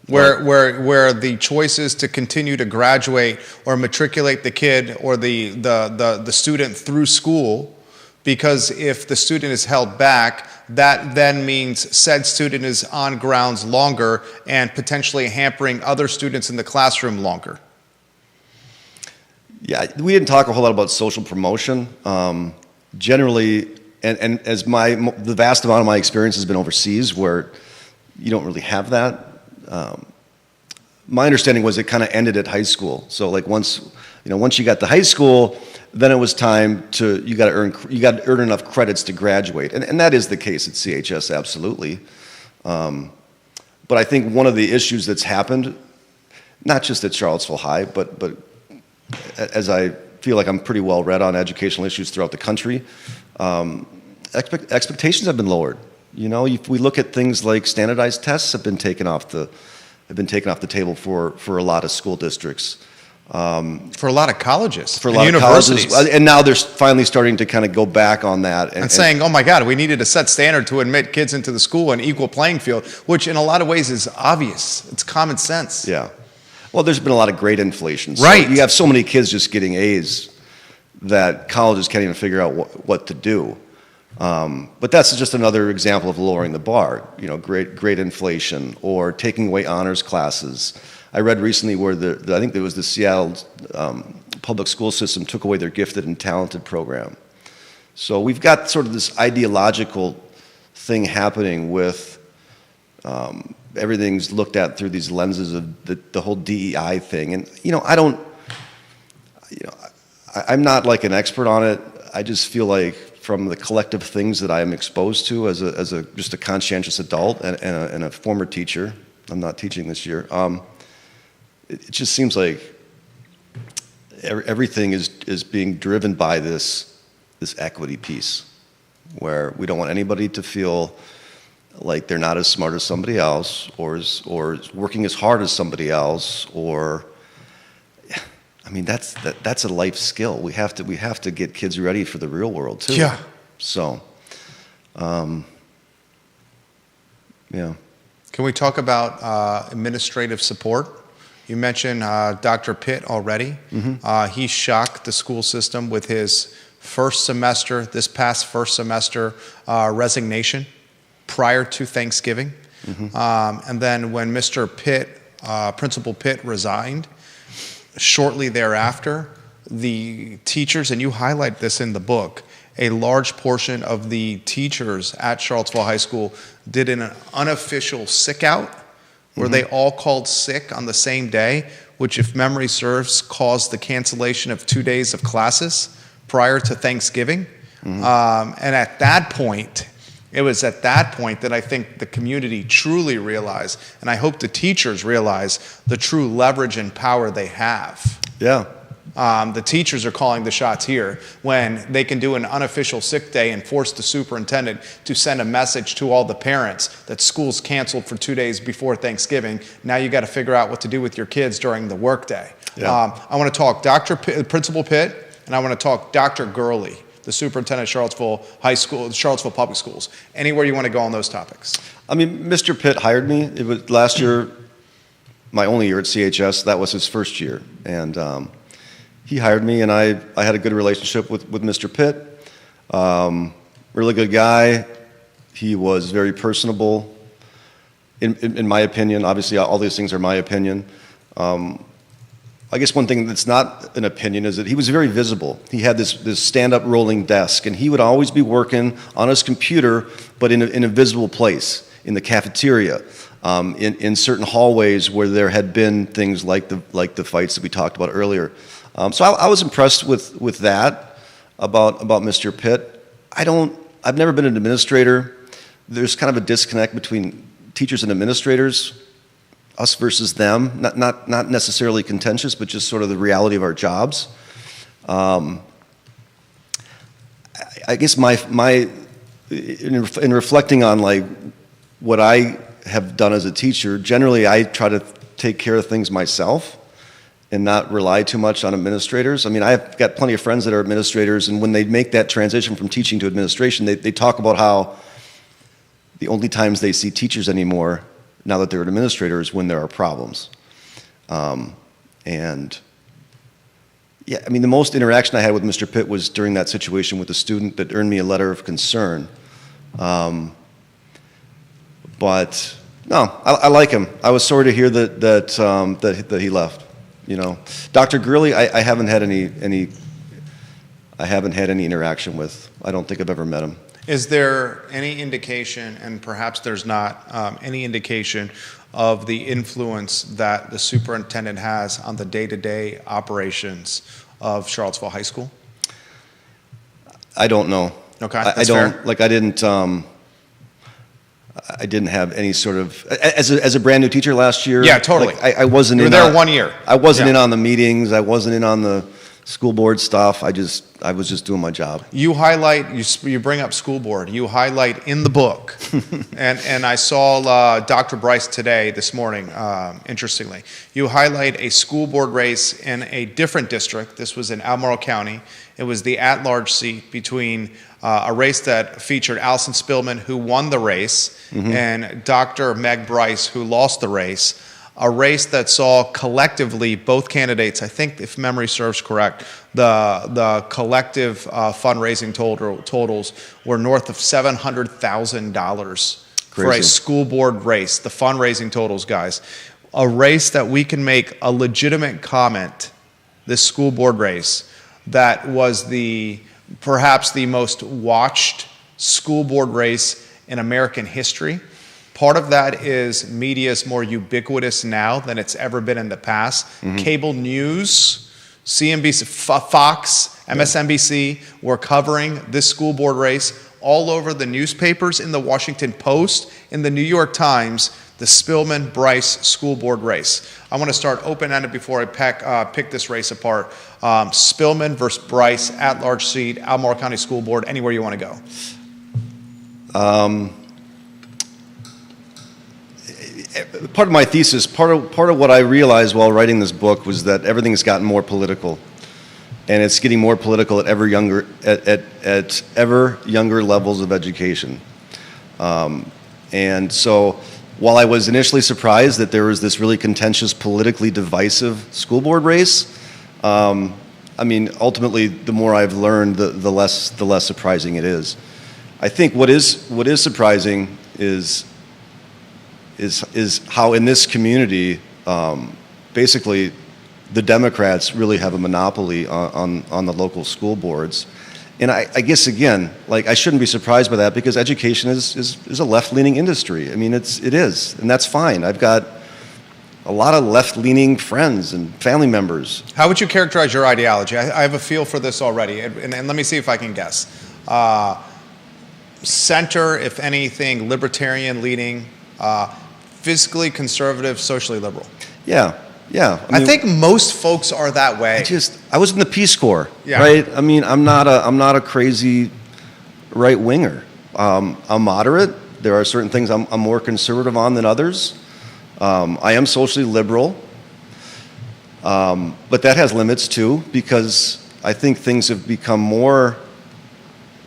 Where the choice is to continue to graduate or matriculate the kid or the student through school, because if the student is held back, that then means said student is on grounds longer and potentially hampering other students in the classroom longer. Yeah, we didn't talk a whole lot about social promotion. Generally, and as the vast amount of my experience has been overseas, where you don't really have that. My understanding was it kind of ended at high school. So like once you got to high school, then it was time you got to earn enough credits to graduate, and that is the case at CHS, absolutely. But I think one of the issues that's happened, not just at Charlottesville High, but as I feel like I'm pretty well read on educational issues throughout the country, expectations have been lowered. If we look at things like standardized tests have been taken off the table for a lot of school districts. For a lot of colleges, for a lot of universities. Colleges, and now they're finally starting to kind of go back on that and saying, "Oh my God, we needed to set standard to admit kids into the school an equal playing field," which in a lot of ways is obvious. It's common sense. Yeah. Well, there's been a lot of grade inflation. So right. You have so many kids just getting A's that colleges can't even figure out what to do. But that's just another example of lowering the bar. Grade inflation or taking away honors classes. I read recently where I think it was the Seattle public school system took away their gifted and talented program. So we've got sort of this ideological thing happening with everything's looked at through these lenses of the whole DEI thing. And I'm not like an expert on it. I just feel like from the collective things that I am exposed to as just a conscientious adult and a former teacher, I'm not teaching this year. It just seems like everything is being driven by this equity piece, where we don't want anybody to feel like they're not as smart as somebody else, or working as hard as somebody else, or I mean that's a life skill. We have to get kids ready for the real world too. Yeah. So, yeah. Can we talk about administrative support? You mentioned Dr. Pitt already. Mm-hmm. He shocked the school system with his this past first semester resignation prior to Thanksgiving. Mm-hmm. And then when Mr. Pitt, Principal Pitt, resigned, shortly thereafter, the teachers, and you highlight this in the book, a large portion of the teachers at Charlottesville High School did an unofficial sick out where they all called sick on the same day, which, if memory serves, caused the cancellation of 2 days of classes prior to Thanksgiving. And at that point, it was at that point that I think the community truly realized, and I hope the teachers realize, the true leverage and power they have. Yeah. The teachers are calling the shots here when they can do an unofficial sick day and force the superintendent to send a message to all the parents that school's canceled for 2 days before Thanksgiving. Now you got to figure out what to do with your kids during the workday. Yeah. I want to talk Principal Pitt, and I want to talk Dr. Gurley, the superintendent of Charlottesville High School, Charlottesville Public Schools. Anywhere you want to go on those topics? I mean, Mr. Pitt hired me. It was last year, my only year at CHS. That was his first year, and he hired me, and I had a good relationship with Mr. Pitt. Really good guy. He was very personable, in my opinion. Obviously, all these things are my opinion. I guess one thing that's not an opinion is that he was very visible. He had this stand-up rolling desk, and he would always be working on his computer, but in a visible place, in the cafeteria, in certain hallways where there had been things like the fights that we talked about earlier. So I was impressed with that about Mr. Pitt. I've never been an administrator. There's kind of a disconnect between teachers and administrators, us versus them. Not necessarily contentious, but just sort of the reality of our jobs. I guess in reflecting on like what I have done as a teacher, generally I try to take care of things myself and not rely too much on administrators. I mean, I've got plenty of friends that are administrators, and when they make that transition from teaching to administration, they talk about how the only times they see teachers anymore, now that they're an administrator, is when there are problems. And yeah, I mean, the most interaction I had with Mr. Pitt was during that situation with the student that earned me a letter of concern. But no, I like him. I was sorry to hear that he left. You know, Dr. Gurley, I haven't had any interaction with. I don't think I've ever met him. Is there any indication, and perhaps there's not, any indication of the influence that the superintendent has on the day-to-day operations of Charlottesville High School? I don't know. Okay, I that's don't fair. like. I didn't have any sort of as a brand new teacher last year. Yeah, totally. Like, I wasn't. You were in there on, 1 year. I wasn't Yeah. in on the meetings. I wasn't in on the school board stuff. I was just doing my job. You highlight, you bring up school board. You highlight in the book, and I saw Dr. Bryce today, this morning, interestingly. You highlight a school board race in a different district. This was in Albemarle County. It was the at-large seat between a race that featured Allison Spillman, who won the race, and Dr. Meg Bryce, who lost the race. A race that saw collectively both candidates, I think if memory serves correct, the collective fundraising totals were north of $700,000 for a Crazy. school board race. The fundraising totals, guys. A race that we can make a legitimate comment, this school board race, that was perhaps the most watched school board race in American history. Part of that is media is more ubiquitous now than it's ever been in the past. Cable news, CNBC, Fox, MSNBC were covering this school board race all over the newspapers, in the Washington Post, in the New York Times, the Spillman-Bryce school board race. I want to start open-ended before I pick this race apart. Spillman versus Bryce, at-large seat, Albemarle County School Board, anywhere you want to go. Part of my thesis, part of what I realized while writing this book was that everything's gotten more political, and it's getting more political at ever younger levels of education. And so, while I was initially surprised that there was this really contentious, politically divisive school board race, I mean, ultimately, the more I've learned, the less surprising it is. I think what is surprising is how in this community, basically, the Democrats really have a monopoly on the local school boards. And I guess, again, like, I shouldn't be surprised by that, because education is a left-leaning industry. I mean, it is, and that's fine. I've got a lot of left-leaning friends and family members. How would you characterize your ideology? I have a feel for this already, and let me see if I can guess. Center, if anything, libertarian-leaning, fiscally conservative, socially liberal. Yeah. I think most folks are that way. I was in the Peace Corps, Yeah. right? I mean, I'm not a crazy right winger. I'm moderate. There are certain things I'm more conservative on than others. I am socially liberal, but that has limits too, because I think things have become more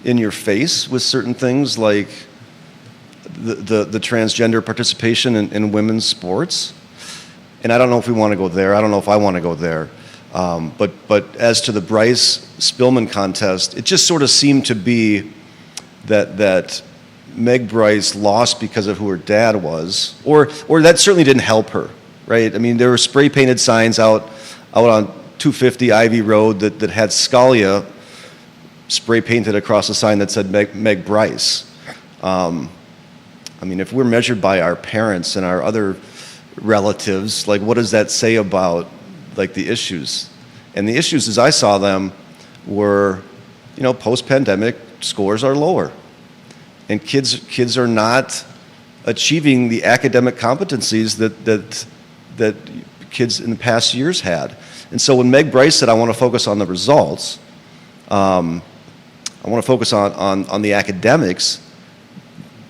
in your face with certain things, like the transgender participation in women's sports. And I don't know if we want to go there. I don't know if I want to go there. But as to the Bryce Spillman contest, it just sort of seemed to be that Meg Bryce lost because of who her dad was, or that certainly didn't help her, right? I mean, there were spray painted signs out on 250 Ivy Road that had Scalia spray painted across a sign that said Meg Bryce. I mean, if we're measured by our parents and our other relatives, like, what does that say about, like, the issues? And the issues, as I saw them, were, post-pandemic scores are lower, and kids are not achieving the academic competencies that kids in the past years had. And so when Meg Bryce said, "I want to focus on the results, I want to focus on the academics,"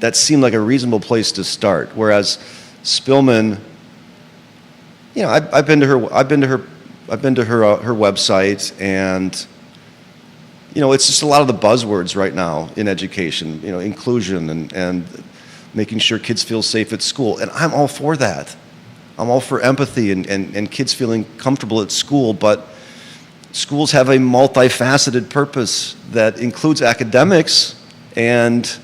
that seemed like a reasonable place to start. Whereas Spillman, I've been to her website, and it's just a lot of the buzzwords right now in education, inclusion and making sure kids feel safe at school, and I'm all for that. I'm all for empathy and kids feeling comfortable at school, but schools have a multifaceted purpose that includes academics, and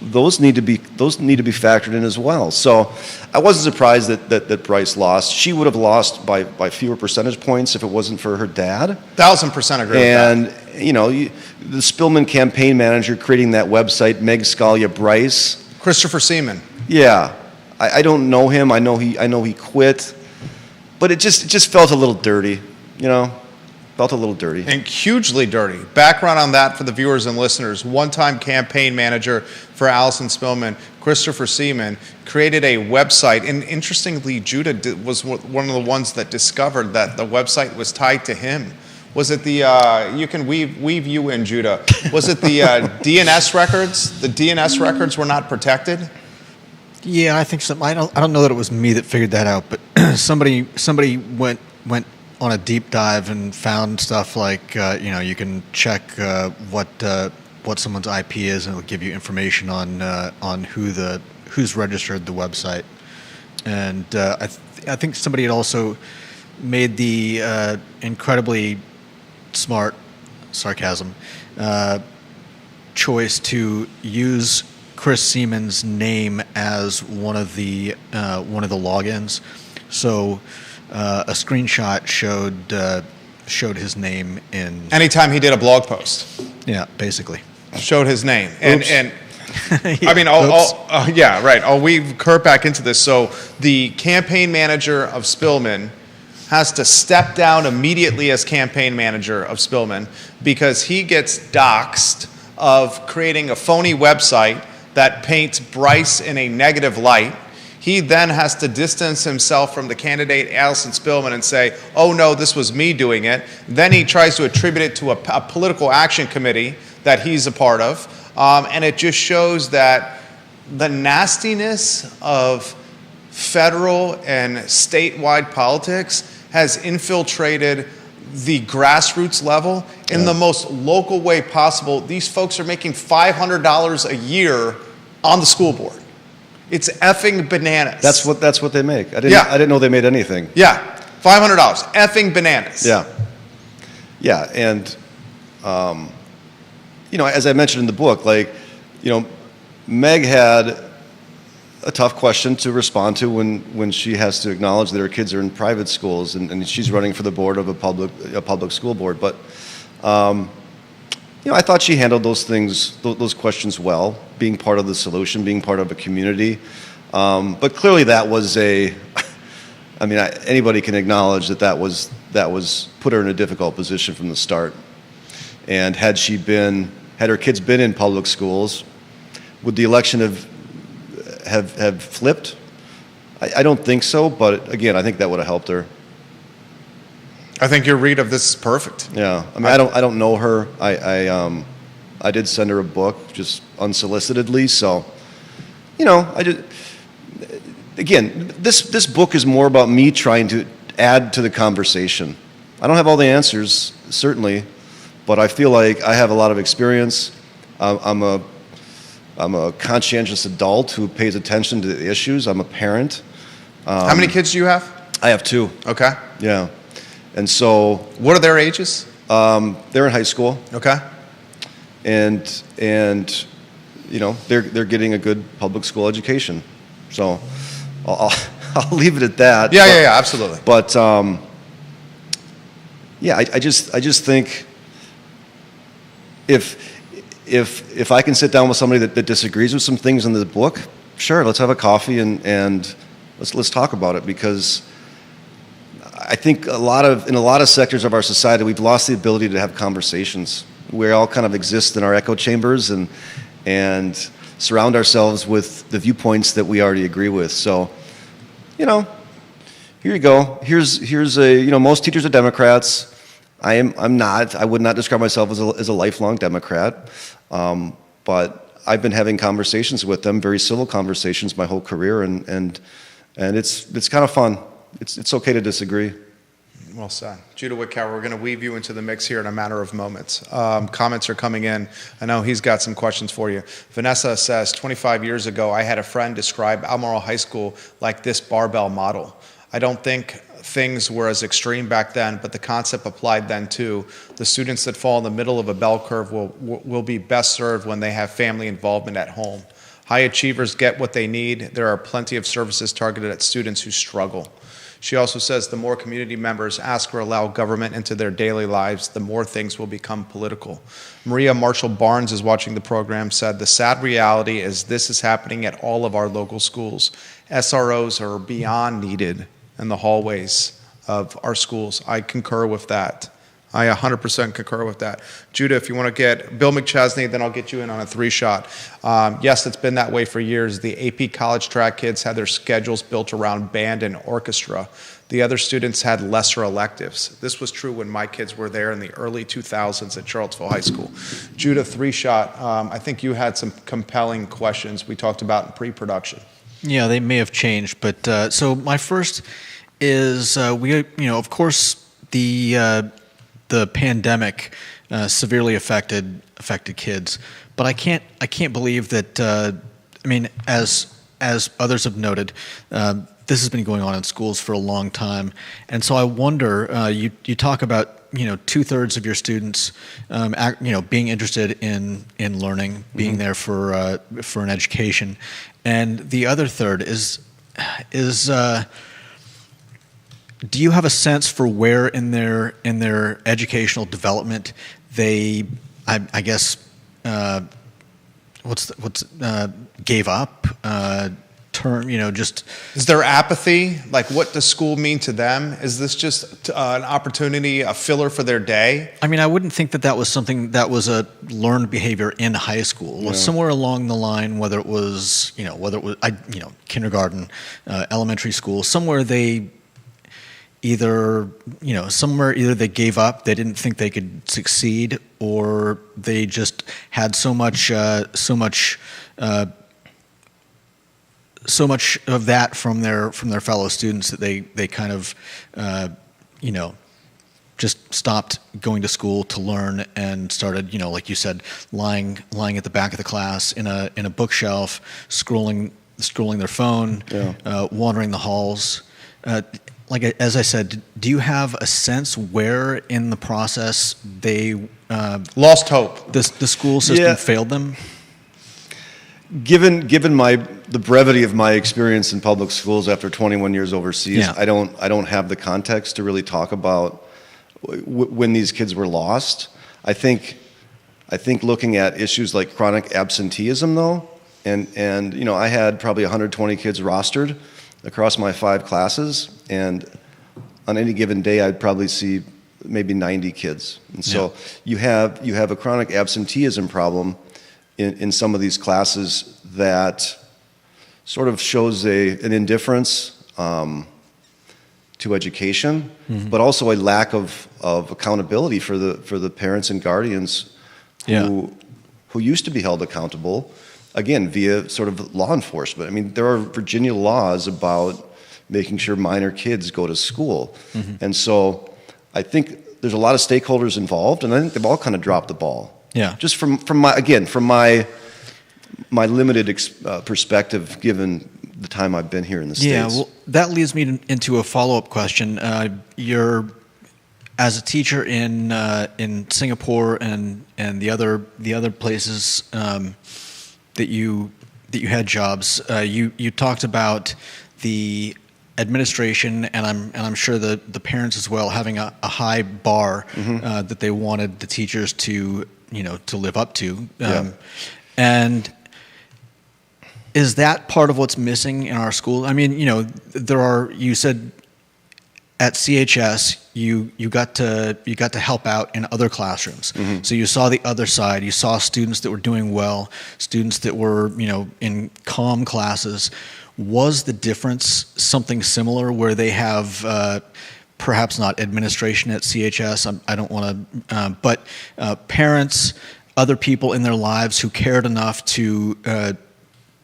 those need to be factored in as well. So I wasn't surprised that Bryce lost. She would have lost by fewer percentage points if it wasn't for her dad. 1,000% agree with that. And, the Spillman campaign manager creating that website, Meg Scalia Bryce. Christopher Seaman. Yeah. I don't know him. I know he quit. But it just felt a little dirty, Felt a little dirty. And hugely dirty. Background on that for the viewers and listeners. One-time campaign manager for Allison Spillman, Christopher Seaman, created a website. And interestingly, Judah was one of the ones that discovered that the website was tied to him. Was it the, you can weave you in, Judah. Was it the DNS records? The DNS records were not protected? Yeah, I think so. I don't know that it was me that figured that out, but somebody went on a deep dive and found stuff like you can check what someone's IP is, and it'll give you information on who's registered the website. And I think somebody had also made the incredibly smart sarcasm choice to use Chris Seaman's name as one of the logins. So a screenshot showed his name in. Anytime he did a blog post. Yeah, basically. Showed his name. And Yeah, I mean, yeah, right. I'll weave Kurt back into this. So the campaign manager of Spillman has to step down immediately as campaign manager of Spillman because he gets doxxed of creating a phony website that paints Bryce in a negative light. He then has to distance himself from the candidate, Allison Spillman, and say, "Oh no, this was me doing it." Then he tries to attribute it to a political action committee that he's a part of. And it just shows that the nastiness of federal and statewide politics has infiltrated the grassroots level in the most local way possible. These folks are making $500 a year on the school board. It's effing bananas. That's what they make. I didn't know they made anything. Yeah, $500, effing bananas. Yeah, and as I mentioned in the book, Meg had a tough question to respond to when she has to acknowledge that her kids are in private schools and she's running for the board of a public school board. But I thought she handled those questions well, being part of the solution, being part of a community. But clearly, that was anybody can acknowledge that was put her in a difficult position from the start. And had her kids been in public schools, would the election have flipped? I don't think so, but again, I think that would have helped her. I think your read of this is perfect. Yeah, I don't know her. I did send her a book just unsolicitedly, so this book is more about me trying to add to the conversation. I don't have all the answers, certainly, but I feel like I have a lot of experience. I'm a conscientious adult who pays attention to the issues. I'm a parent. How many kids do you have? I have 2. Okay. Yeah. And so... What are their ages? They're in high school. Okay. And they're getting a good public school education. So I'll leave it at that. Yeah, absolutely. But I just think if I can sit down with somebody that disagrees with some things in the book, sure, let's have a coffee and let's talk about it, because I think in a lot of sectors of our society, we've lost the ability to have conversations. We all kind of exist in our echo chambers and surround ourselves with the viewpoints that we already agree with. So, here you go. Here's most teachers are Democrats. I'm not. I would not describe myself as a lifelong Democrat, but I've been having conversations with them, very civil conversations, my whole career, and it's kind of fun. It's okay to disagree. Well said. Judah Wickower, we're going to weave you into the mix here in a matter of moments. Comments are coming in. I know he's got some questions for you. Vanessa says, 25 years ago, I had a friend describe Albemarle High School like this barbell model. I don't think things were as extreme back then, but the concept applied then too. The students that fall in the middle of a bell curve will be best served when they have family involvement at home. High achievers get what they need. There are plenty of services targeted at students who struggle. She also says the more community members ask or allow government into their daily lives, the more things will become political. Maria Marshall Barnes is watching the program, said the sad reality is this is happening at all of our local schools. SROs are beyond needed in the hallways of our schools. I concur with that. I 100% concur with that. Judah, if you want to get Bill McChesney, then I'll get you in on a 3-shot. Yes, it's been that way for years. The AP college track kids had their schedules built around band and orchestra. The other students had lesser electives. This was true when my kids were there in the early 2000s at Charlottesville High School. Judah, 3-shot. I think you had some compelling questions we talked about in pre-production. Yeah, they may have changed, but so my first is of course the pandemic severely affected kids, but I can't believe that. As others have noted, this has been going on in schools for a long time, and so I wonder. You talk about 2/3 of your students, being interested in learning, being there for an education, and the other third is. Do you have a sense for where in their educational development they, I guess, gave up? Just is there apathy? Like, what does school mean to them? Is this just an opportunity, a filler for their day? I mean, I wouldn't think that was something that was a learned behavior in high school. Yeah. Somewhere along the line, whether it was kindergarten, elementary school, somewhere they. Either they gave up, they didn't think they could succeed, or they just had so much of that from their fellow students that they kind of just stopped going to school to learn and started, like you said, lying at the back of the class in a bookshelf, scrolling their phone, wandering the halls. As I said, do you have a sense where in the process they lost hope? The school system failed them? given the brevity of my experience in public schools after 21 years overseas, Yeah. I don't have the context to really talk about when these kids were lost. I think looking at issues like chronic absenteeism, though, and you know, I had probably 120 kids rostered across my 5 classes, and on any given day, I'd probably see maybe 90 kids. And so you have a chronic absenteeism problem in some of these classes that sort of shows an indifference to education, but also a lack of accountability for the parents and guardians who used to be held accountable, again, via sort of law enforcement. I mean, there are Virginia laws about making sure minor kids go to school. And so I think there's a lot of stakeholders involved, and I think they've all kind of dropped the ball. Yeah. Just from my limited perspective, given the time I've been here in the States. Yeah, well, that leads me into a follow-up question. You're, as a teacher in Singapore and the other places that you had jobs, you talked about the administration, and I'm sure the parents as well, having a high bar that they wanted the teachers to live up to. And is that part of what's missing in our school? I mean, you said at CHS you got to help out in other classrooms. So you saw the other side. You saw students that were doing well, students that were, in calm classes. Was the difference something similar where they have perhaps not administration at CHS, I don't want to, but parents, other people in their lives who cared enough to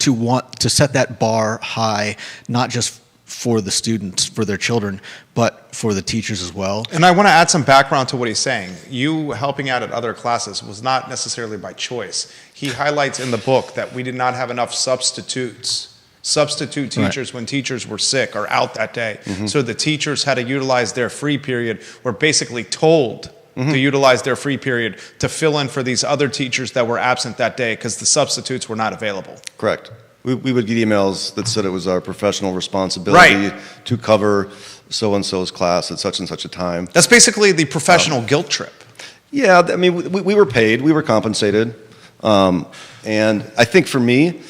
want to set that bar high, not just for the students, for their children, but for the teachers as well? And I want to add some background to what he's saying. You helping out at other classes was not necessarily by choice. He highlights in the book that we did not have enough substitute teachers when teachers were sick or out that day. So the teachers had to utilize their free period, were basically told to utilize their free period to fill in for these other teachers that were absent that day because the substitutes were not available. Correct. We would get emails that said it was our professional responsibility to cover so-and-so's class at such and such a time. That's basically the professional guilt trip. Yeah, I mean, we were paid, we were compensated. And I think for me,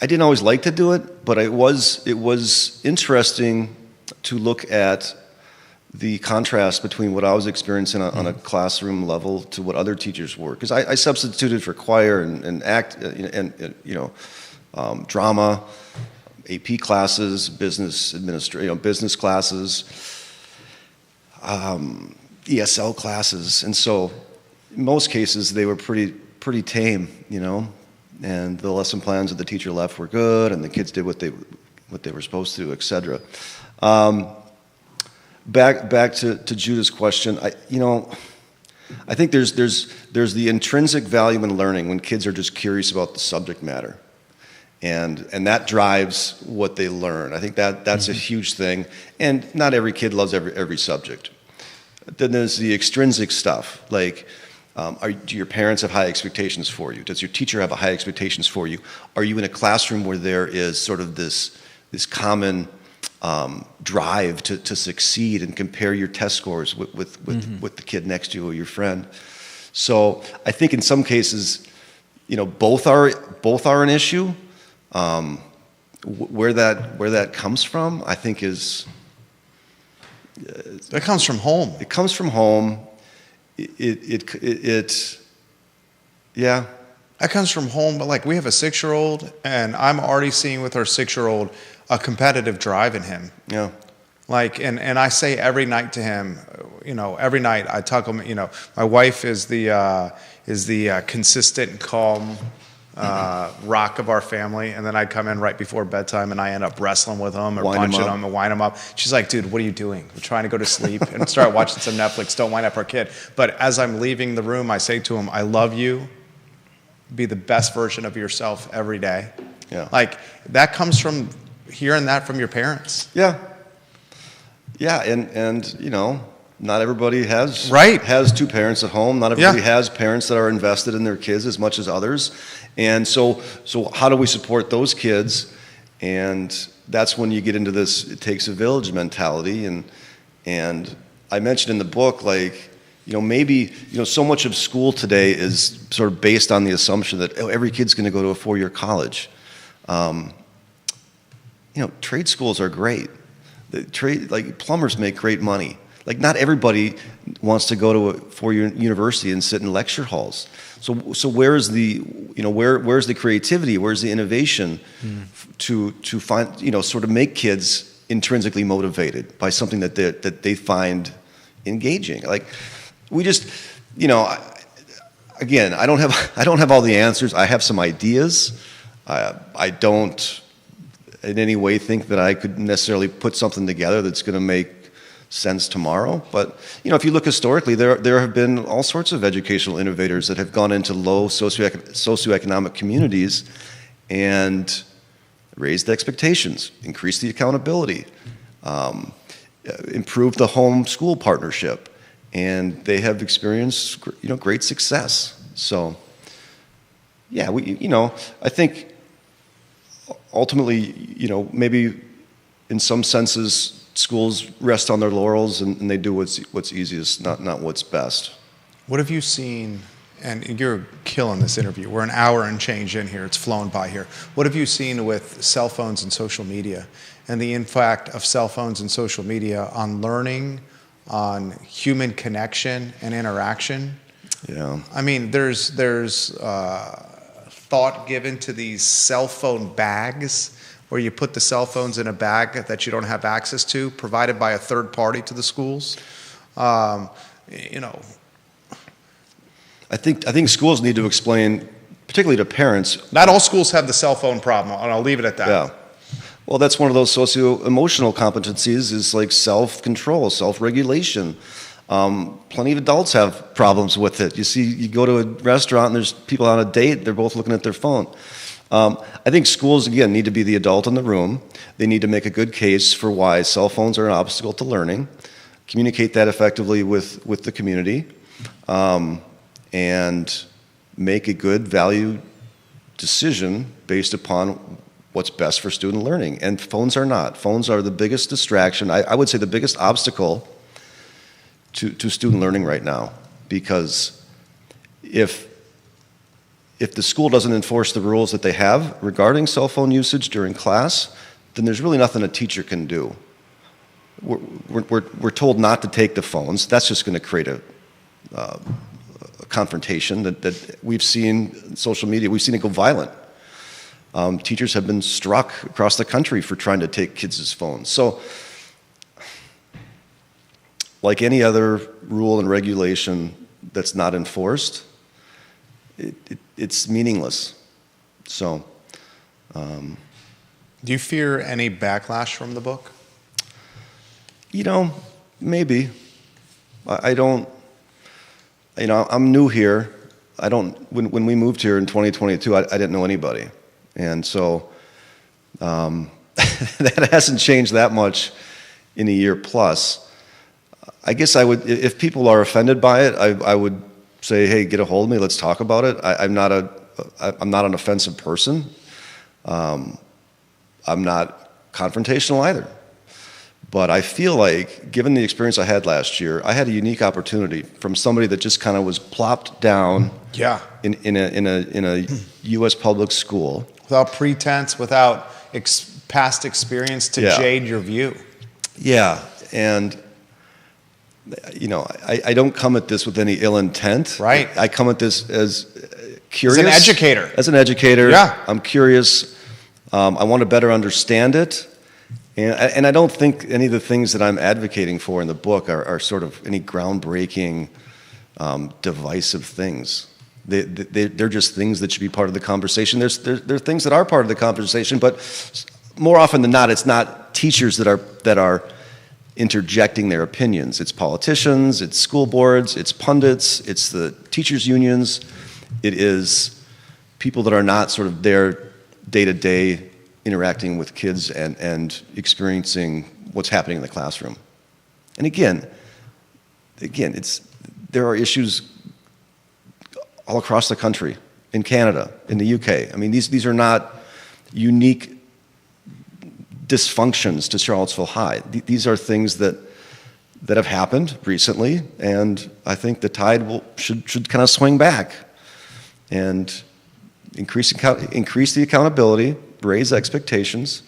I didn't always like to do it, but it was interesting to look at the contrast between what I was experiencing on a classroom level to what other teachers were. Because I substituted for choir and act and drama, AP classes, business business classes, ESL classes, and so in most cases they were pretty tame, and the lesson plans that the teacher left were good, and the kids did what they were supposed to, etc. Back to Judah's question, I think there's the intrinsic value in learning when kids are just curious about the subject matter, and that drives what they learn. I think that's a huge thing, and not every kid loves every subject. Then there's the extrinsic stuff, like do your parents have high expectations for you? Does your teacher have high expectations for you? Are you in a classroom where there is sort of this common drive to succeed and compare your test scores with the kid next to you or your friend? So I think in some cases, both are an issue. Where that comes from, I think That comes from home. It comes from home. Yeah. That comes from home, but we have a 6-year-old, and I'm already seeing with our 6-year-old a competitive drive in him. Yeah. And I say every night to him, every night I tell him, my wife is the consistent and calm rock of our family, and then I come in right before bedtime and I end up wrestling with him or punching him and wind him up. She's like, dude, what are you doing? We're trying to go to sleep and start watching some Netflix. Don't wind up our kid. But as I'm leaving the room, I say to him, I love you. Be the best version of yourself every day. Yeah. That comes from hearing that from your parents. Yeah. Yeah, and not everybody has Right. has two parents at home. Not everybody Yeah. has parents that are invested in their kids as much as others. And so how do we support those kids? And that's when you get into this it takes a village mentality. And I mentioned in the book, like, maybe, so much of school today is sort of based on the assumption that every kid's going to go to a four-year college. Trade schools are great. Like plumbers make great money. Like not everybody wants to go to a four-year university and sit in lecture halls. So where's the where's the creativity? Where's the innovation to find sort of make kids intrinsically motivated by something that they find engaging? Like we just again, I don't have all the answers. I have some ideas. I don't in any way think that I could necessarily put something together that's going to make sense tomorrow. But if you look historically, there have been all sorts of educational innovators that have gone into low socioeconomic communities and raised expectations, increased the accountability, improved the home-school partnership, and they have experienced great success. So, yeah, I think ultimately, maybe in some senses, schools rest on their laurels and they do what's easiest, not what's best. What have you seen, and you're killing this interview, we're an hour and change in here, it's flown by here. What have you seen with cell phones and social media and the impact of cell phones and social media on learning, on human connection and interaction? Yeah. I mean, there's thought given to these cell phone bags where you put the cell phones in a bag that you don't have access to, provided by a third party to the schools. I think schools need to explain, particularly to parents. Not all schools have the cell phone problem, and I'll leave it at that. Yeah. Well, that's one of those socio-emotional competencies is like self-control, self-regulation. Plenty of adults have problems with it. You go to a restaurant and there's people on a date, they're both looking at their phone. I think schools, again, need to be the adult in the room. They need to make a good case for why cell phones are an obstacle to learning, communicate that effectively with the community, and make a good value decision based upon what's best for student learning. And phones are not. Phones are the biggest distraction, I would say the biggest obstacle to student learning right now, because if the school doesn't enforce the rules that they have regarding cell phone usage during class, then there's really nothing a teacher can do. We're told not to take the phones. That's just going to create a confrontation that we've seen in social media. We've seen it go violent. Teachers have been struck across the country for trying to take kids' phones. So, like any other rule and regulation that's not enforced, it's meaningless. So, Do you fear any backlash from the book? Maybe. I don't. I'm new here. I don't. When we moved here in 2022, I didn't know anybody, and so that hasn't changed that much in a year plus. I guess I would, if people are offended by it, I would say, hey, get a hold of me. Let's talk about it. I'm not an offensive person. I'm not confrontational either. But I feel like, given the experience I had last year, I had a unique opportunity from somebody that just kind of was plopped down in a U.S. public school. Without pretense, without past experience to jade your view. Yeah, and I don't come at this with any ill intent. Right. I come at this as curious. As an educator. As an educator. Yeah. I'm curious. I want to better understand it. And I don't think any of the things that I'm advocating for in the book are sort of any groundbreaking, divisive things. They're just things that should be part of the conversation. There are things that are part of the conversation, but more often than not, it's not teachers that are interjecting their opinions. It's politicians, it's school boards, it's pundits, it's the teachers' unions. It is people that are not sort of there day-to-day interacting with kids and experiencing what's happening in the classroom. And again, again, there are issues all across the country, in Canada, in the UK. I mean, these are not unique dysfunctions to Charlottesville High. These are things that have happened recently, and I think the tide should kind of swing back and increase the accountability, raise expectations,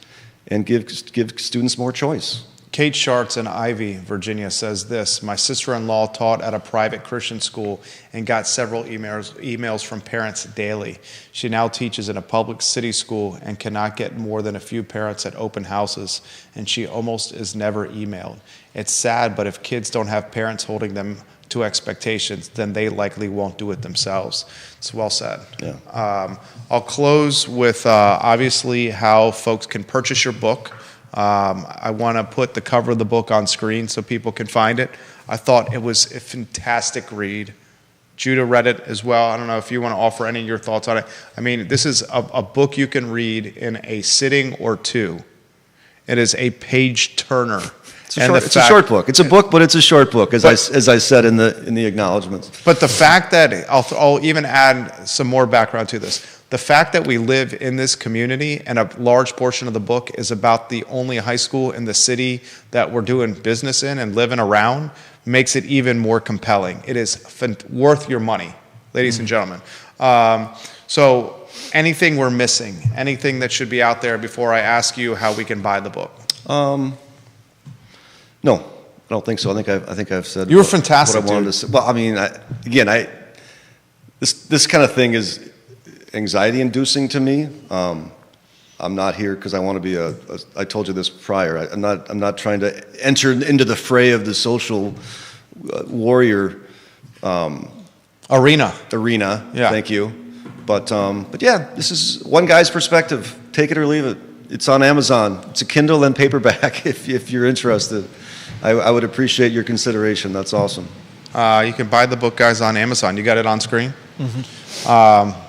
and give students more choice. Kate Schartz in Ivy, Virginia says this: my sister-in-law taught at a private Christian school and got several emails from parents daily. She now teaches in a public city school and cannot get more than a few parents at open houses, and she almost is never emailed. It's sad, but if kids don't have parents holding them to expectations, then they likely won't do it themselves. It's well said. Yeah. I'll close with obviously how folks can purchase your book. I want to put the cover of the book on screen so people can find it. I thought it was a fantastic read. Judah read it as well. I don't know if you want to offer any of your thoughts on it. I mean, this is a book you can read in a sitting or two. It is a page turner. It's a short book. It's a book, but it's a short book, as I said in the acknowledgments. But the fact that I'll even add some more background to this. The fact that we live in this community and a large portion of the book is about the only high school in the city that we're doing business in and living around makes it even more compelling. It is worth your money, ladies and gentlemen. So anything we're missing, anything that should be out there before I ask you how we can buy the book? No, I don't think so. I think I've said. You were fantastic, what I wanted to say. Well, I mean, this kind of thing is anxiety-inducing to me. I'm not here because I want to be I told you this prior. I'm not trying to enter into the fray of the social warrior arena. Yeah. Thank you. But yeah, this is one guy's perspective. Take it or leave it. It's on Amazon. It's a Kindle and paperback. If you're interested, I would appreciate your consideration. That's awesome. You can buy the book, guys, on Amazon. You got it on screen? Mm-hmm.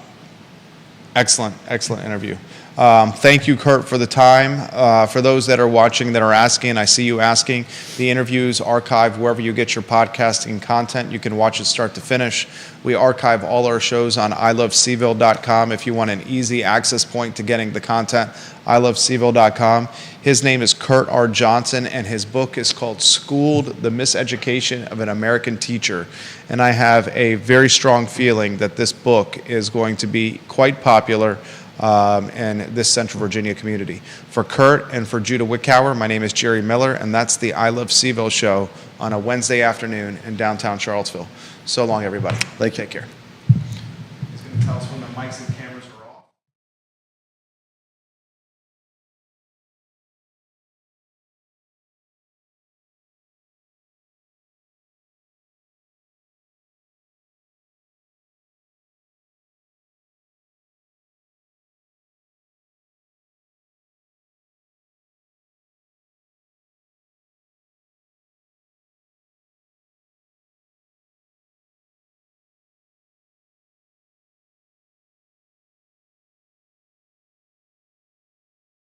Excellent interview. Thank you, Kurt, for the time. For those that are watching that are asking, I see you asking, the interviews archived wherever you get your podcasting content. You can watch it start to finish. We archive all our shows on ilovecville.com if you want an easy access point to getting the content, ilovecville.com. His name is Kurt R. Johnson, and his book is called Schooled: The Miseducation of an American Teacher. And I have a very strong feeling that this book is going to be quite popular in this Central Virginia community. For Kurt and for Judah Wickower, my name is Jerry Miller, and that's the I Love CVille show on a Wednesday afternoon in downtown Charlottesville. So long, everybody. Thank you. Take care. He's going to tell us when the mic's in.